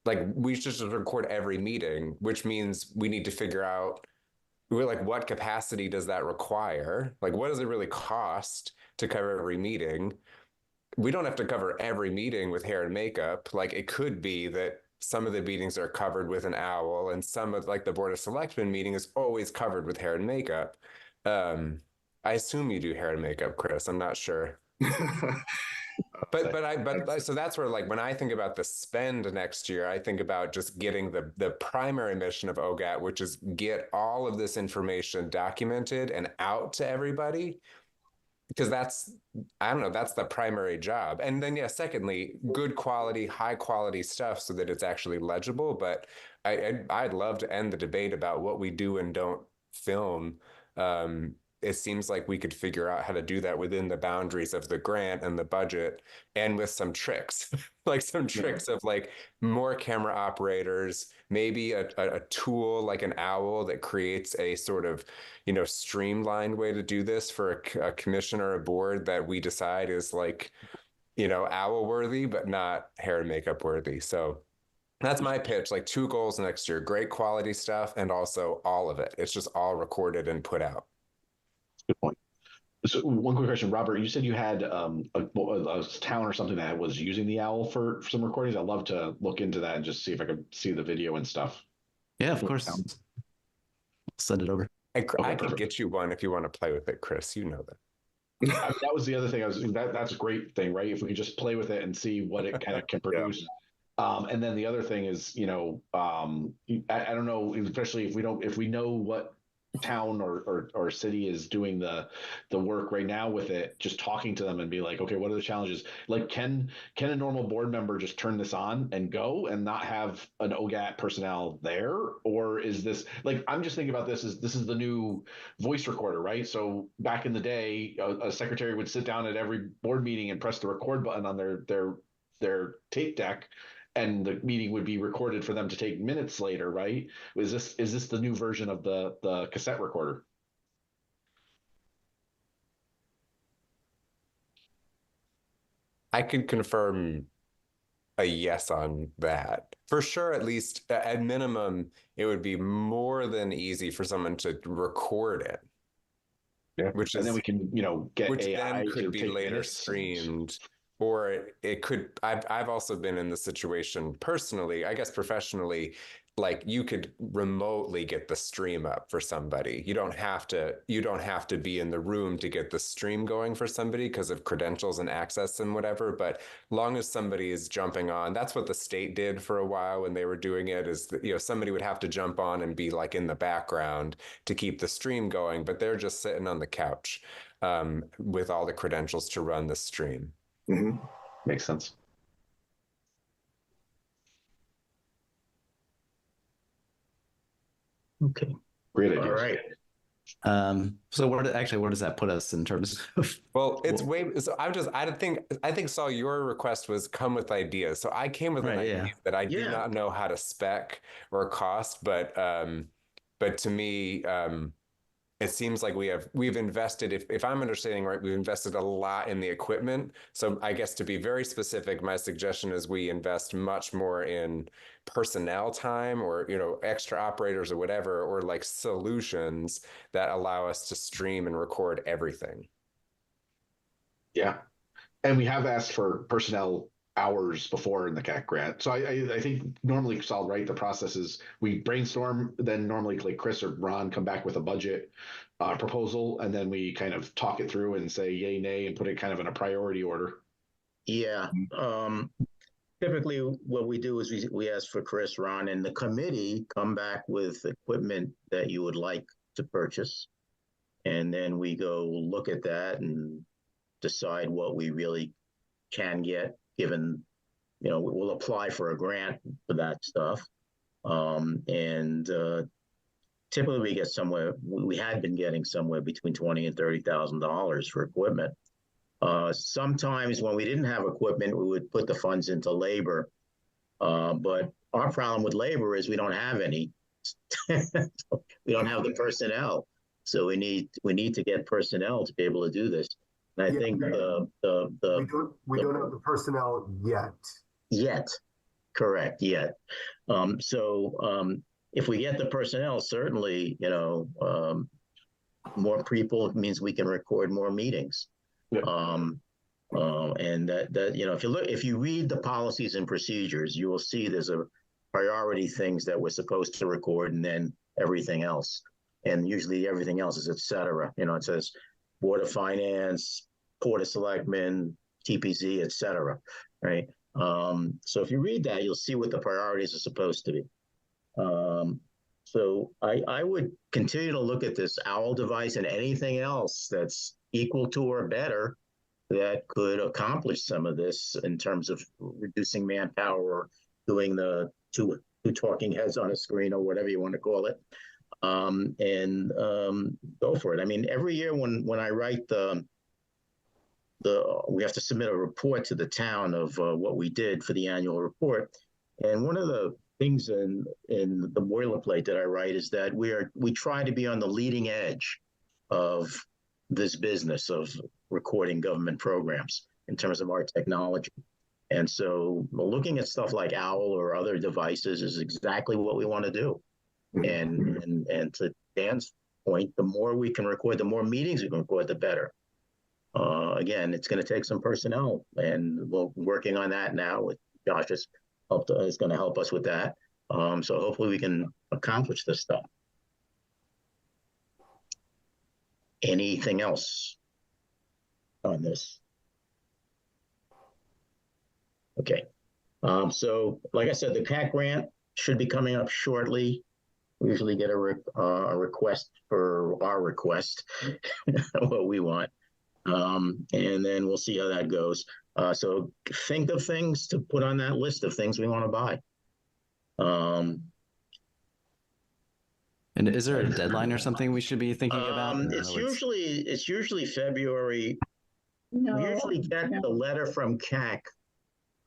Like, we should just record every meeting, which means we need to figure out, like, what capacity does that require? Like, what does it really cost to cover every meeting? We don't have to cover every meeting with hair and makeup. Like, it could be that some of the meetings are covered with an owl, and some of, like, the Board of Selectmen meeting is always covered with hair and makeup. I assume you do hair and makeup, Chris. I'm not sure. But so that's where, like, when I think about the spend next year, I think about just getting the primary mission of OGAT, which is get all of this information documented and out to everybody, because that's the primary job. And then, secondly, good quality, high quality stuff so that it's actually legible. But I'd love to end the debate about what we do and don't film. It seems like we could figure out how to do that within the boundaries of the grant and the budget, and with some tricks, like some tricks of, like, more camera operators, maybe a tool like an owl that creates a sort of, streamlined way to do this for a commission or a board that we decide is, like, owl worthy, but not hair and makeup worthy. So that's my pitch. Like, 2 goals next year: great quality stuff, and also all of it. It's just all recorded and put out. Good point. So one quick question, Robert, you said you had a town or something that was using the owl for some recordings. I'd love to look into that and just see if I could see the video and stuff. Yeah, of course. I'll send it over. I could get you one if you want to play with it, Chris. You know that. That was the other thing. That's a great thing, right? If we could just play with it and see what it kind of can produce. And then the other thing is, I don't know, especially if we know what town or city is doing the work right now with it, just talking to them and be like, okay, what are the challenges? Like, can a normal board member just turn this on and go and not have an OGAT personnel there? Or is this, like, I'm just thinking about this is the new voice recorder, right? So back in the day, a secretary would sit down at every board meeting and press the record button on their tape deck, and the meeting would be recorded for them to take minutes later, right? Is this the new version of the cassette recorder? I could confirm a yes on that. For sure, at least at minimum, it would be more than easy for someone to record it. Yeah. Which and is, then we can, get which AI then to could be take later minutes streamed, or it could. I've also been in the situation personally, I guess professionally, like you could remotely get the stream up for somebody. You don't have to be in the room to get the stream going for somebody because of credentials and access and whatever. But long as somebody is jumping on, that's what the state did for a while when they were doing it, is that, somebody would have to jump on and be like in the background to keep the stream going, but they're just sitting on the couch with all the credentials to run the stream. Mm-hmm. Makes sense. Okay. Great ideas. All right. So where does that put us in terms of? Well, it's way. So I think Saul, your request was come with ideas. So I came with an idea that I did not know how to spec or cost, but to me, it seems like we've invested, if I'm understanding right, we've invested a lot in the equipment. So I guess to be very specific, my suggestion is we invest much more in personnel time, or extra operators or whatever, or like solutions that allow us to stream and record everything. Yeah. And we have asked for personnel hours before in the CAC grant. So I think normally, Saul, right, the process is we brainstorm, then normally like Chris or Ron come back with a budget proposal, and then we kind of talk it through and say yay, nay, and put it kind of in a priority order. Yeah. Typically what we do is we ask for Chris, Ron, and the committee come back with equipment that you would like to purchase. And then we go look at that and decide what we really can get, given, we'll apply for a grant for that stuff. Typically we get we had been getting somewhere between $20,000 and $30,000 for equipment. Sometimes when we didn't have equipment, we would put the funds into labor. But our problem with labor is we don't have any. We don't have the personnel. So we need to get personnel to be able to do this. And I think we don't have the personnel yet. Yet, correct, yet. If we get the personnel, certainly, more people means we can record more meetings. Yep. And that if you read the policies and procedures, you will see there's a priority things that we're supposed to record, and then everything else. And usually everything else is et cetera. It says Board of Finance, Board of Selectmen, TPZ, et cetera, right? So if you read that, you'll see what the priorities are supposed to be. So I would continue to look at this OWL device and anything else that's equal to or better that could accomplish some of this in terms of reducing manpower or doing the two talking heads on a screen or whatever you want to call it, and go for it. I mean, every year when I write we have to submit a report to the town of what we did for the annual report, and one of the things in the boilerplate that I write is that we try to be on the leading edge of this business of recording government programs in terms of our technology. And so looking at stuff like OWL or other devices is exactly what we want to do. And to Dan's point, the more we can record, the more meetings we can record, the better. Again, it's going to take some personnel, and we're working on that now. With Josh is going to help us with that. So hopefully we can accomplish this stuff. Anything else on this? Okay. So like I said, the CAC grant should be coming up shortly. We usually get a request for our request, what we want. And then we'll see how that goes. So think of things to put on that list of things we want to buy. And is there a deadline or something we should be thinking about? It's usually February. No, we usually get the letter from CAC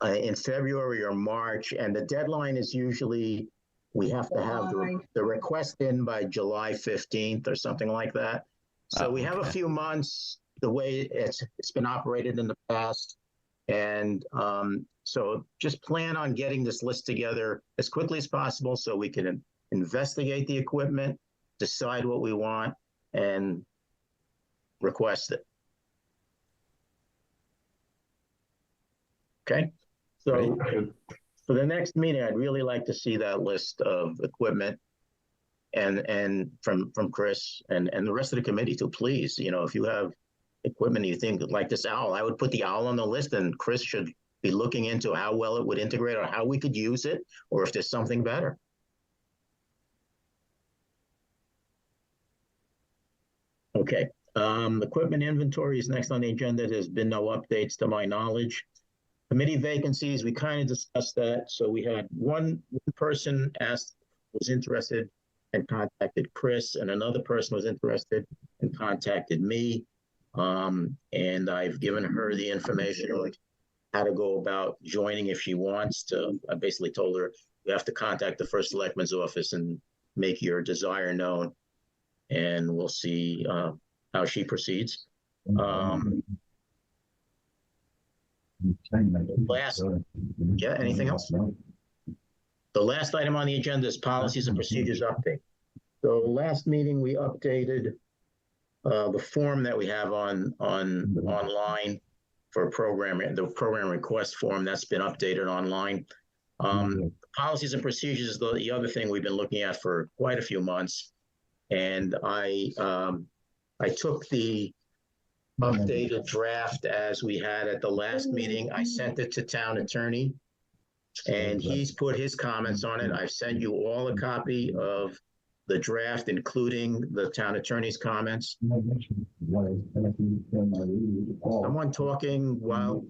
in February or March, and the deadline is usually we have to have the request in by July 15th or something like that. So we have a few months. The way it's been operated in the past, And so just plan on getting this list together as quickly as possible so we can investigate the equipment, decide what we want, and request it. Okay, so for the next meeting, I'd really like to see that list of equipment and from Chris and the rest of the committee too, please. You know, if you have equipment you think like this owl, I would put the owl on the list, and Chris should be looking into how well it would integrate or how we could use it, or if there's something better. Okay, equipment inventory is next on the agenda. There's been no updates to my knowledge. Committee vacancies, we kind of discussed that. So we had one person was interested and contacted Chris, and another person was interested and contacted me. And I've given her the information on how to go about joining if she wants to. I basically told her you have to contact the first selectman's office and make your desire known, and we'll see how she proceeds. Anything else? The last item on the agenda is policies and procedures update. So last meeting we updated the form that we have online for programming, the program request form that's been updated online. Policies and procedures is the other thing we've been looking at for quite a few months, and I took the updated draft as we had at the last meeting. I sent it to town attorney, and he's put his comments on it. I've sent you all a copy of the draft, including the town attorney's comments. Someone talking while...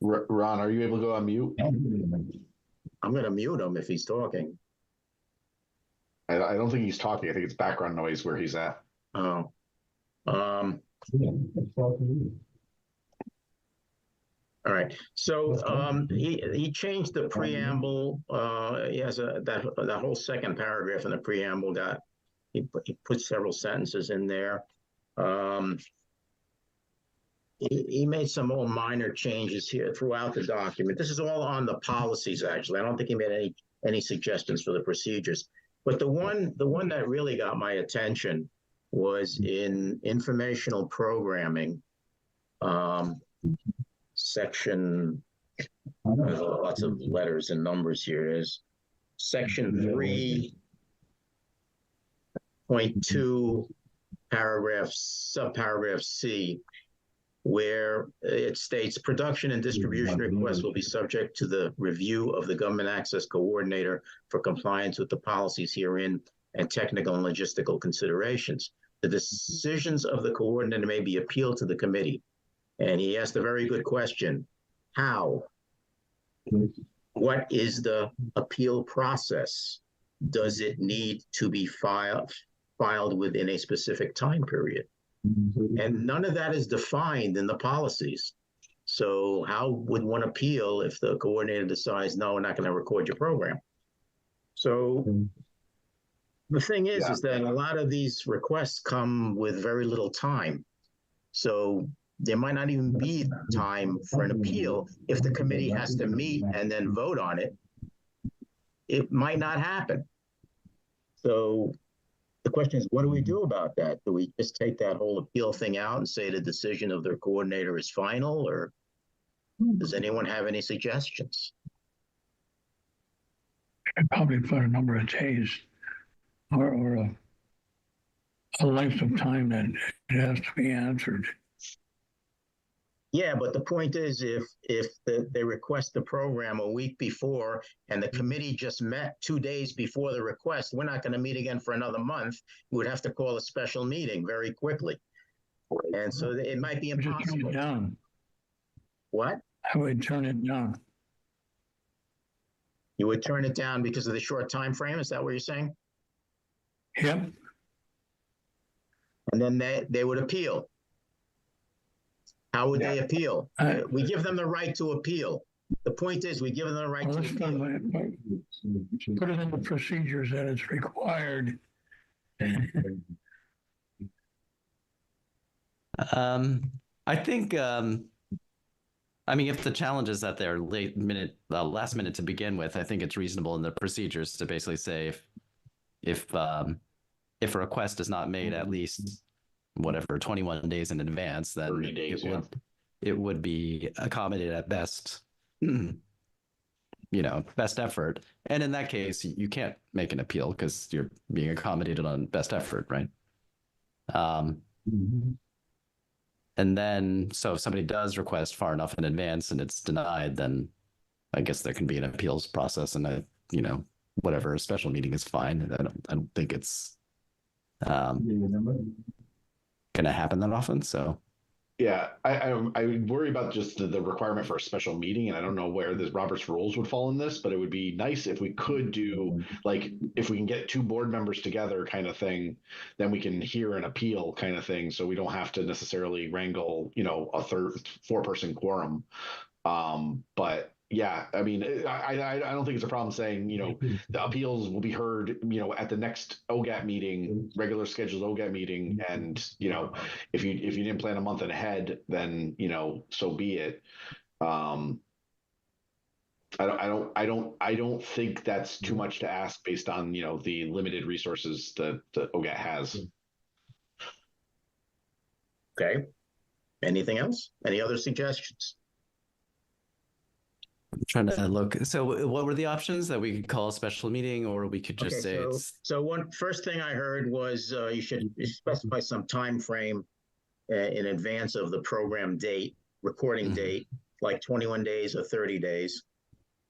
Ron, are you able to go on mute? I'm going to mute him if he's talking. I don't think he's talking. I think it's background noise where he's at. Oh. All right. So he changed the preamble. He has that whole second paragraph in the preamble he put several sentences in there. He made some more minor changes here throughout the document. This is all on the policies, actually. I don't think he made any suggestions for the procedures. But the one that really got my attention was in informational programming, section, there's lots of letters and numbers here, is section 3.2, subparagraph C, where it states production and distribution requests will be subject to the review of the government access coordinator for compliance with the policies herein and technical and logistical considerations. The decisions of the coordinator may be appealed to the committee. And he asked a very good question. How? What is the appeal process? Does it need to be filed within a specific time period? And none of that is defined in the policies. So how would one appeal if the coordinator decides, no, we're not going to record your program? So the thing is that a lot of these requests come with very little time. So there might not even be time for an appeal. If the committee has to meet and then vote on it, it might not happen. So the question is, what do we do about that? Do we just take that whole appeal thing out and say the decision of their coordinator is final, or does anyone have any suggestions? I'd probably put a number of days or a length of time that it has to be answered. Yeah, but the point is, if they request the program a week before and the committee just met 2 days before the request, we're not going to meet again for another month. We would have to call a special meeting very quickly. And so it might be impossible. Just turn it down. What? I would turn it down. You would turn it down because of the short time frame? Is that what you're saying? Yep. And then they would appeal. How would they appeal? We give them the right to appeal. The point is, we give them the right to appeal. Put it in the procedures that it's required. I think I mean, if the challenge is that they're last minute to begin with, I think it's reasonable in the procedures to basically say if a request is not made at least whatever 21 days in advance, then 30 days, it would be accommodated at best. Best effort. And in that case, you can't make an appeal because you're being accommodated on best effort, right? And then, so if somebody does request far enough in advance and it's denied, then I guess there can be an appeals process, and whatever, a special meeting is fine. I don't think it's going to happen that often. So. Yeah, I worry about just the requirement for a special meeting, and I don't know where the Robert's rules would fall in this, but it would be nice if we could do, like, if we can get two board members together kind of thing, then we can hear an appeal kind of thing, so we don't have to necessarily wrangle, a four-person quorum. But yeah, I mean, I don't think it's a problem saying, the appeals will be heard, at the next OGAT meeting, regular scheduled OGAT meeting. And, if you didn't plan a month ahead, then, so be it. I don't think that's too much to ask based on, the limited resources that the OGAT has. Okay. Anything else? Any other suggestions? I'm trying to look. So what were the options? That we could call a special meeting, or we could just say it's... So one first thing I heard was you should specify some time frame in advance of the program date, recording date, like 21 days or 30 days.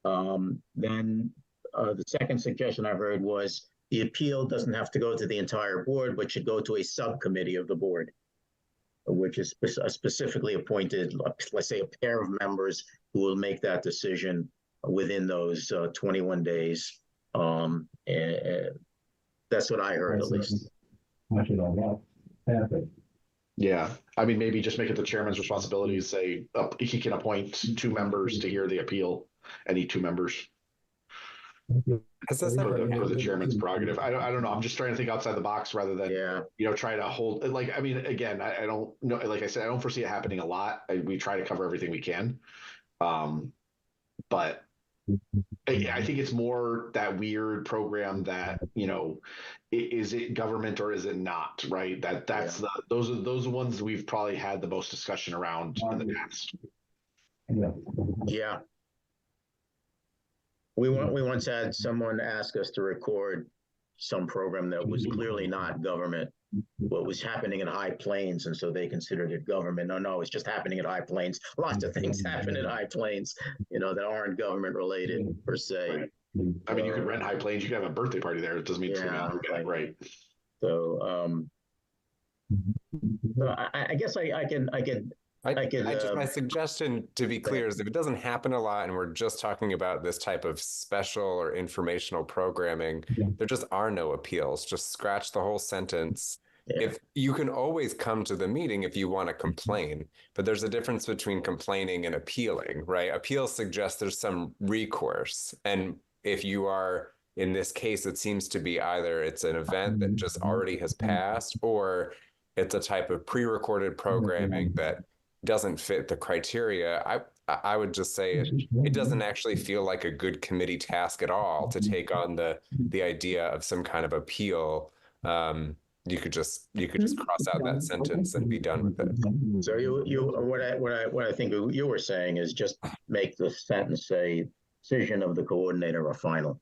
Then the second suggestion I heard was the appeal doesn't have to go to the entire board, but should go to a subcommittee of the board, which is specifically appointed, let's say a pair of members who will make that decision within those 21 days. That's what I heard, at least. Yeah, I mean, maybe just make it the chairman's responsibility to say he can appoint two members to hear the appeal, any two members. Has this ever for the chairman's prerogative? I don't know. I'm just trying to think outside the box rather than try to hold. Like, I mean, again, I don't know. Like I said, I don't foresee it happening a lot. We try to cover everything we can, but I think it's more that weird program that is it government or is it not? Right. Those are ones we've probably had the most discussion around in the past. Yeah. We once had someone ask us to record some program that was clearly not government, what was happening in High Plains, and so they considered it government. No, it's just happening at High Plains. Lots of things happen at High Plains, that aren't government related per se. Right. I mean, you could rent High Plains. You could have a birthday party there. It doesn't mean it's going to be right. So, I guess I can. My suggestion, to be clear, is if it doesn't happen a lot and we're just talking about this type of special or informational programming, there just are no appeals. Just scratch the whole sentence. Yeah. If you can always come to the meeting if you want to complain, but there's a difference between complaining and appealing, right? Appeal suggests there's some recourse. And if you are, in this case, it seems to be either it's an event that just already has passed, or it's a type of pre-recorded programming that doesn't fit the criteria. I would just say it doesn't actually feel like a good committee task at all to take on the idea of some kind of appeal. You could just cross out that sentence and be done with it. So what I think you were saying is just make the sentence say decision of the coordinator or final.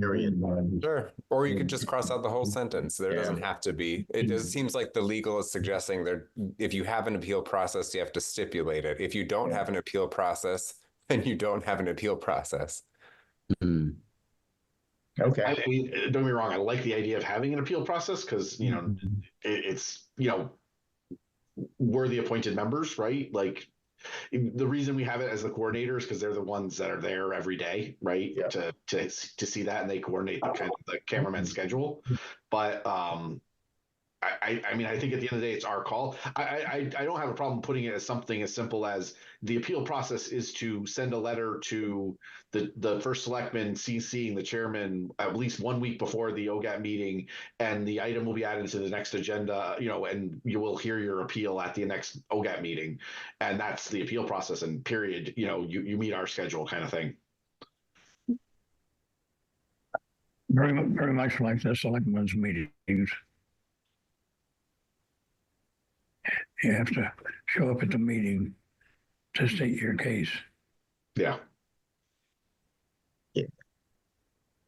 Period. Sure. Or you could just cross out the whole sentence. There doesn't have to be. It seems like the legal is suggesting that if you have an appeal process, you have to stipulate it. If you don't have an appeal process, then you don't have an appeal process. Mm-hmm. Okay. I mean, don't get me wrong. I like the idea of having an appeal process because, it's, we're the appointed members, right? Like, the reason we have it as the coordinators because they're the ones that are there every day, right? Yeah. To see that, and they coordinate the cameraman schedule. But I I mean, I think at the end of the day, it's our call. I don't have a problem putting it as something as simple as the appeal process is to send a letter to the first selectman CCing the chairman at least 1 week before the OGAT meeting, and the item will be added to the next agenda, and you will hear your appeal at the next OGAT meeting. And that's the appeal process, and period, you meet our schedule kind of thing. Very much like the selectmen's meetings. You have to show up at the meeting to state your case. Yeah.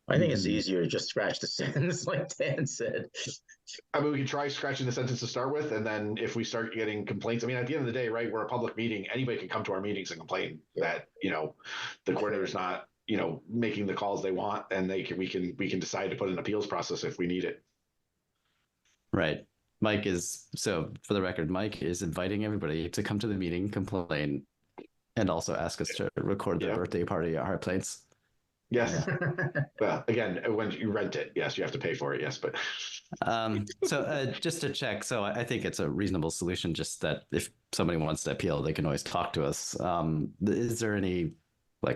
I think it's easier to just scratch the sentence, like Dan said. I mean, we can try scratching the sentence to start with, and then if we start getting complaints, I mean, at the end of the day, right, we're a public meeting. Anybody can come to our meetings and complain that the coordinator's not making the calls they want, and we can decide to put an appeals process if we need it. Right. So for the record, Mike is inviting everybody to come to the meeting, complain, and also ask us to record the birthday party at Heart Plates. Yes. Well, again, when you rent it, yes, you have to pay for it. Yes, but so just to check, so I think it's a reasonable solution. Just that if somebody wants to appeal, they can always talk to us. Is there any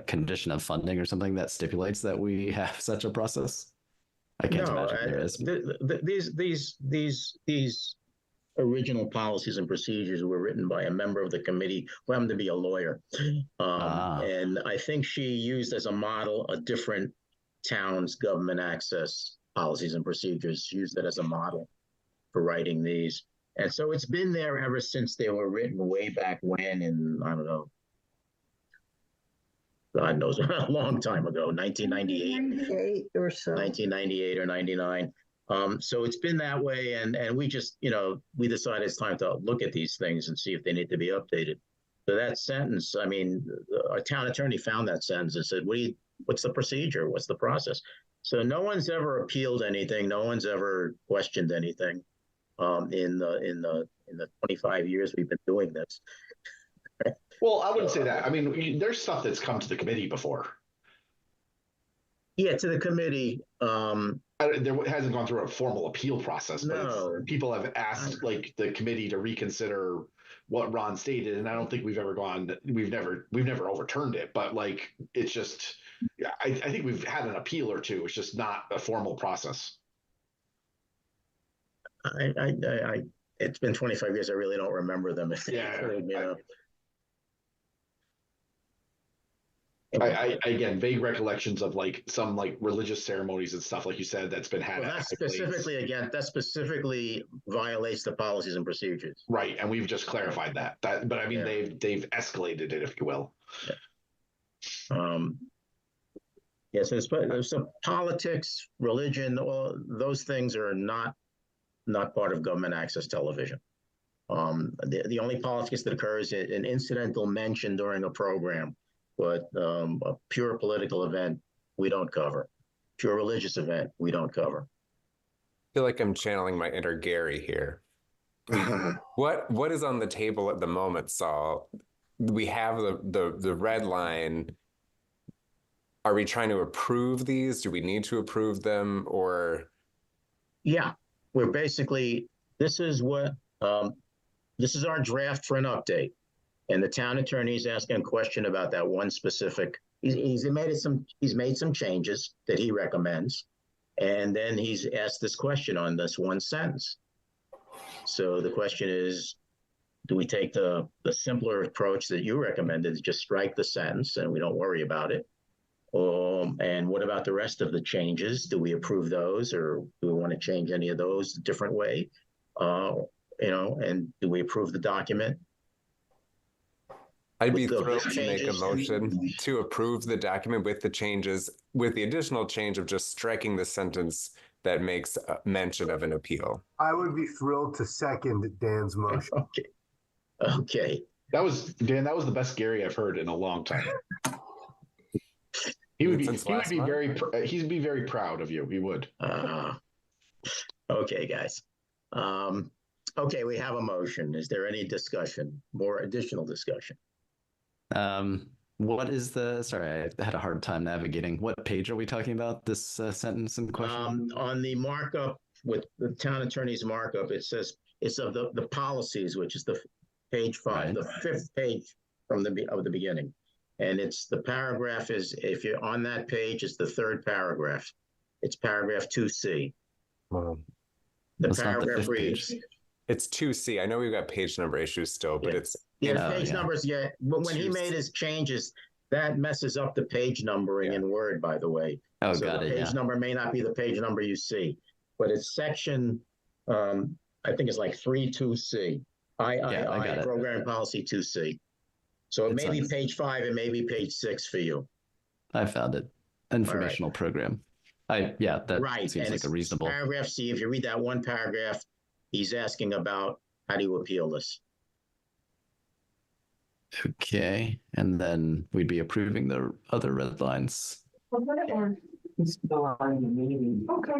condition of funding or something that stipulates that we have such a process? I can't imagine there is. These original policies and procedures were written by a member of the committee who happened to be a lawyer. And I think she used as a model a different town's government access policies and procedures. She used it as a model for writing these. And so it's been there ever since they were written way back when in, I don't know, God knows, a long time ago, 1998. 98 or so. 1998 or 99. So it's been that way, and we just, we decided it's time to look at these things and see if they need to be updated. So that sentence, I mean, our town attorney found that sentence and said, what's the procedure? What's the process? So no one's ever appealed anything. No one's ever questioned anything in the 25 years we've been doing this. Well, I wouldn't say that. I mean, there's stuff that's come to the committee before. Yeah, to the committee. There hasn't gone through a formal appeal process, but No. People have asked the committee to reconsider what Ron stated, and I don't think we've never overturned it. But it's just, I think we've had an appeal or two. It's just not a formal process. It's been 25 years. I really don't remember them. Again, vague recollections of some religious ceremonies and stuff, like you said, that's been had. Well, that specifically violates the policies and procedures. Right, and we've just clarified that. But I mean, they've escalated it, if you will. Yeah. So politics, religion, all those things are not part of government access television. The only politics that occurs is an incidental mention during a program. But a pure political event, we don't cover. Pure religious event, we don't cover. I feel like I'm channeling my inner Gary here. What is on the table at the moment, Saul? We have the red line. Are we trying to approve these? Do we need to approve them, or? Yeah, we're basically, this is our draft for an update. And the town attorney is asking a question about that one specific. He's made some changes that he recommends, and then he's asked this question on this one sentence. So the question is, do we take the simpler approach that you recommended, just strike the sentence and we don't worry about it? And what about the rest of the changes? Do we approve those, or do we want to change any of those a different way? And do we approve the document? I'd be thrilled to make a motion to approve the document with the changes, with the additional change of just striking the sentence that makes mention of an appeal. I would be thrilled to second Dan's motion. Okay. That was the best Gary I've heard in a long time. He'd be very proud of you. He would. Okay, guys. Okay, we have a motion. Is there any discussion, more additional discussion? What is sorry, I had a hard time navigating. What page are we talking about, this sentence in question? On the markup with the town attorney's markup, it says it's of the policies, which is the page 5, Right. the 5th page from the beginning. And it's the paragraph is, if you're on that page, it's the 3rd paragraph. It's paragraph 2C. Well, The That's not the paragraph 5th reads, page. it's 2C. I know we've got page number issues still, but Yeah. it's yeah, Oh, page yeah. numbers, yeah. But when he 2C. made his changes, that messes up the page numbering in Word, by the way. Oh, So got the it. page Yeah. number may not be the page number you see, but it's section, I think it's like 32C. I got it. Program policy 2C. So it It's may be on- page 5, it may be page 6 for you. I found it. Informational program. That Right, seems and like a it's reasonable. paragraph C. If you read that one paragraph, he's asking about how do you appeal this. Okay, and then we'd be approving the other red lines. It's still on the meeting. Okay.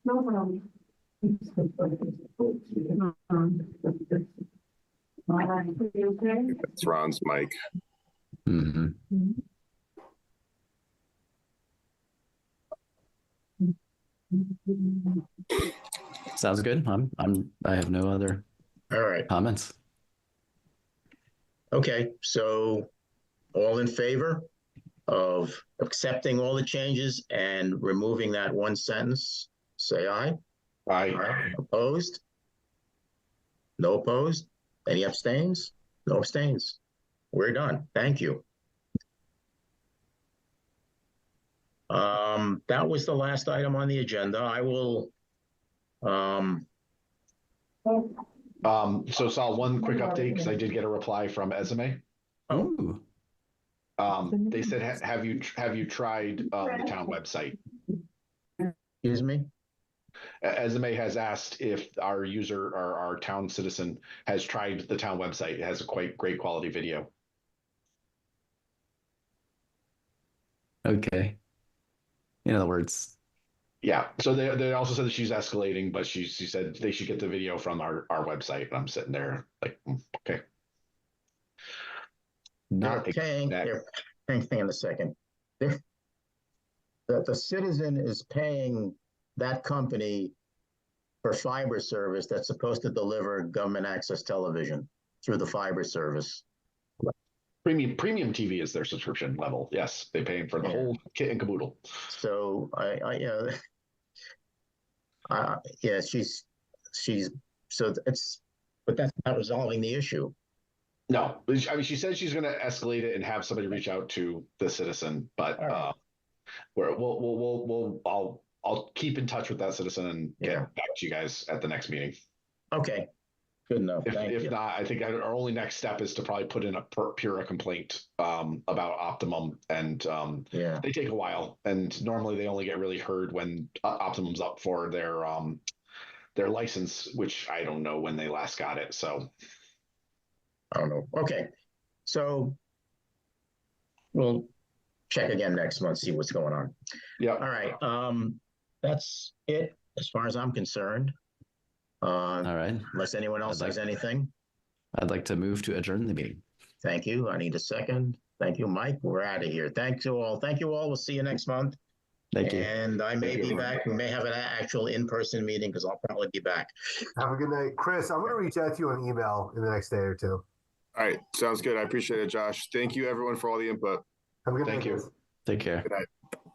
No problem. It's Ron's mic. Mm-hmm. Sounds good. I have no other All right. comments. Okay, so all in favor of accepting all the changes and removing that one sentence, say aye. Aye. Opposed? No opposed? Any abstains? No abstains. We're done. Thank you. That was the last item on the agenda. I will, So Sal, one quick update, because I did get a reply from Esme. Ooh. They said, have you tried the town website? excuse me? Esme has asked if our user or our town citizen has tried the town website. It has a quite great quality video. Okay. In other words, Yeah. So they also said that she's escalating, but she said they should get the video from our website. And I'm sitting there like, okay. They're paying, hang on a second. The citizen is paying that company for fiber service that's supposed to deliver government access television through the fiber service. Premium TV is their subscription level. Yes, they pay for the whole kit and caboodle. So she's so it's, but that's not resolving the issue. No, I mean, she said she's going to escalate it and have somebody reach out to the citizen, but I'll keep in touch with that citizen and get back to you guys at the next meeting. Okay, good enough. If not, I think our only next step is to probably put in a Pura complaint about Optimum, and they take a while, and normally they only get really heard when Optimum's up for their license, which I don't know when they last got it. So I don't know. Okay, so we'll check again next month, see what's going on. Yeah. All right. That's it as far as I'm concerned. all right. Unless anyone else has anything. I'd like to move to adjourn the meeting. Thank you. I need a second. Thank you, Mike. We're out of here. Thank you all. Thank you all. We'll see you next month. Thank you. And I may be back. We may have an actual in-person meeting because I'll probably be back. Have a good night. Chris, I'm going to reach out to you on email in the next day or two. All right. Sounds good. I appreciate it, Josh. Thank you, everyone, for all the input. Have a good night. Thank you. Guys. Take care. Good night.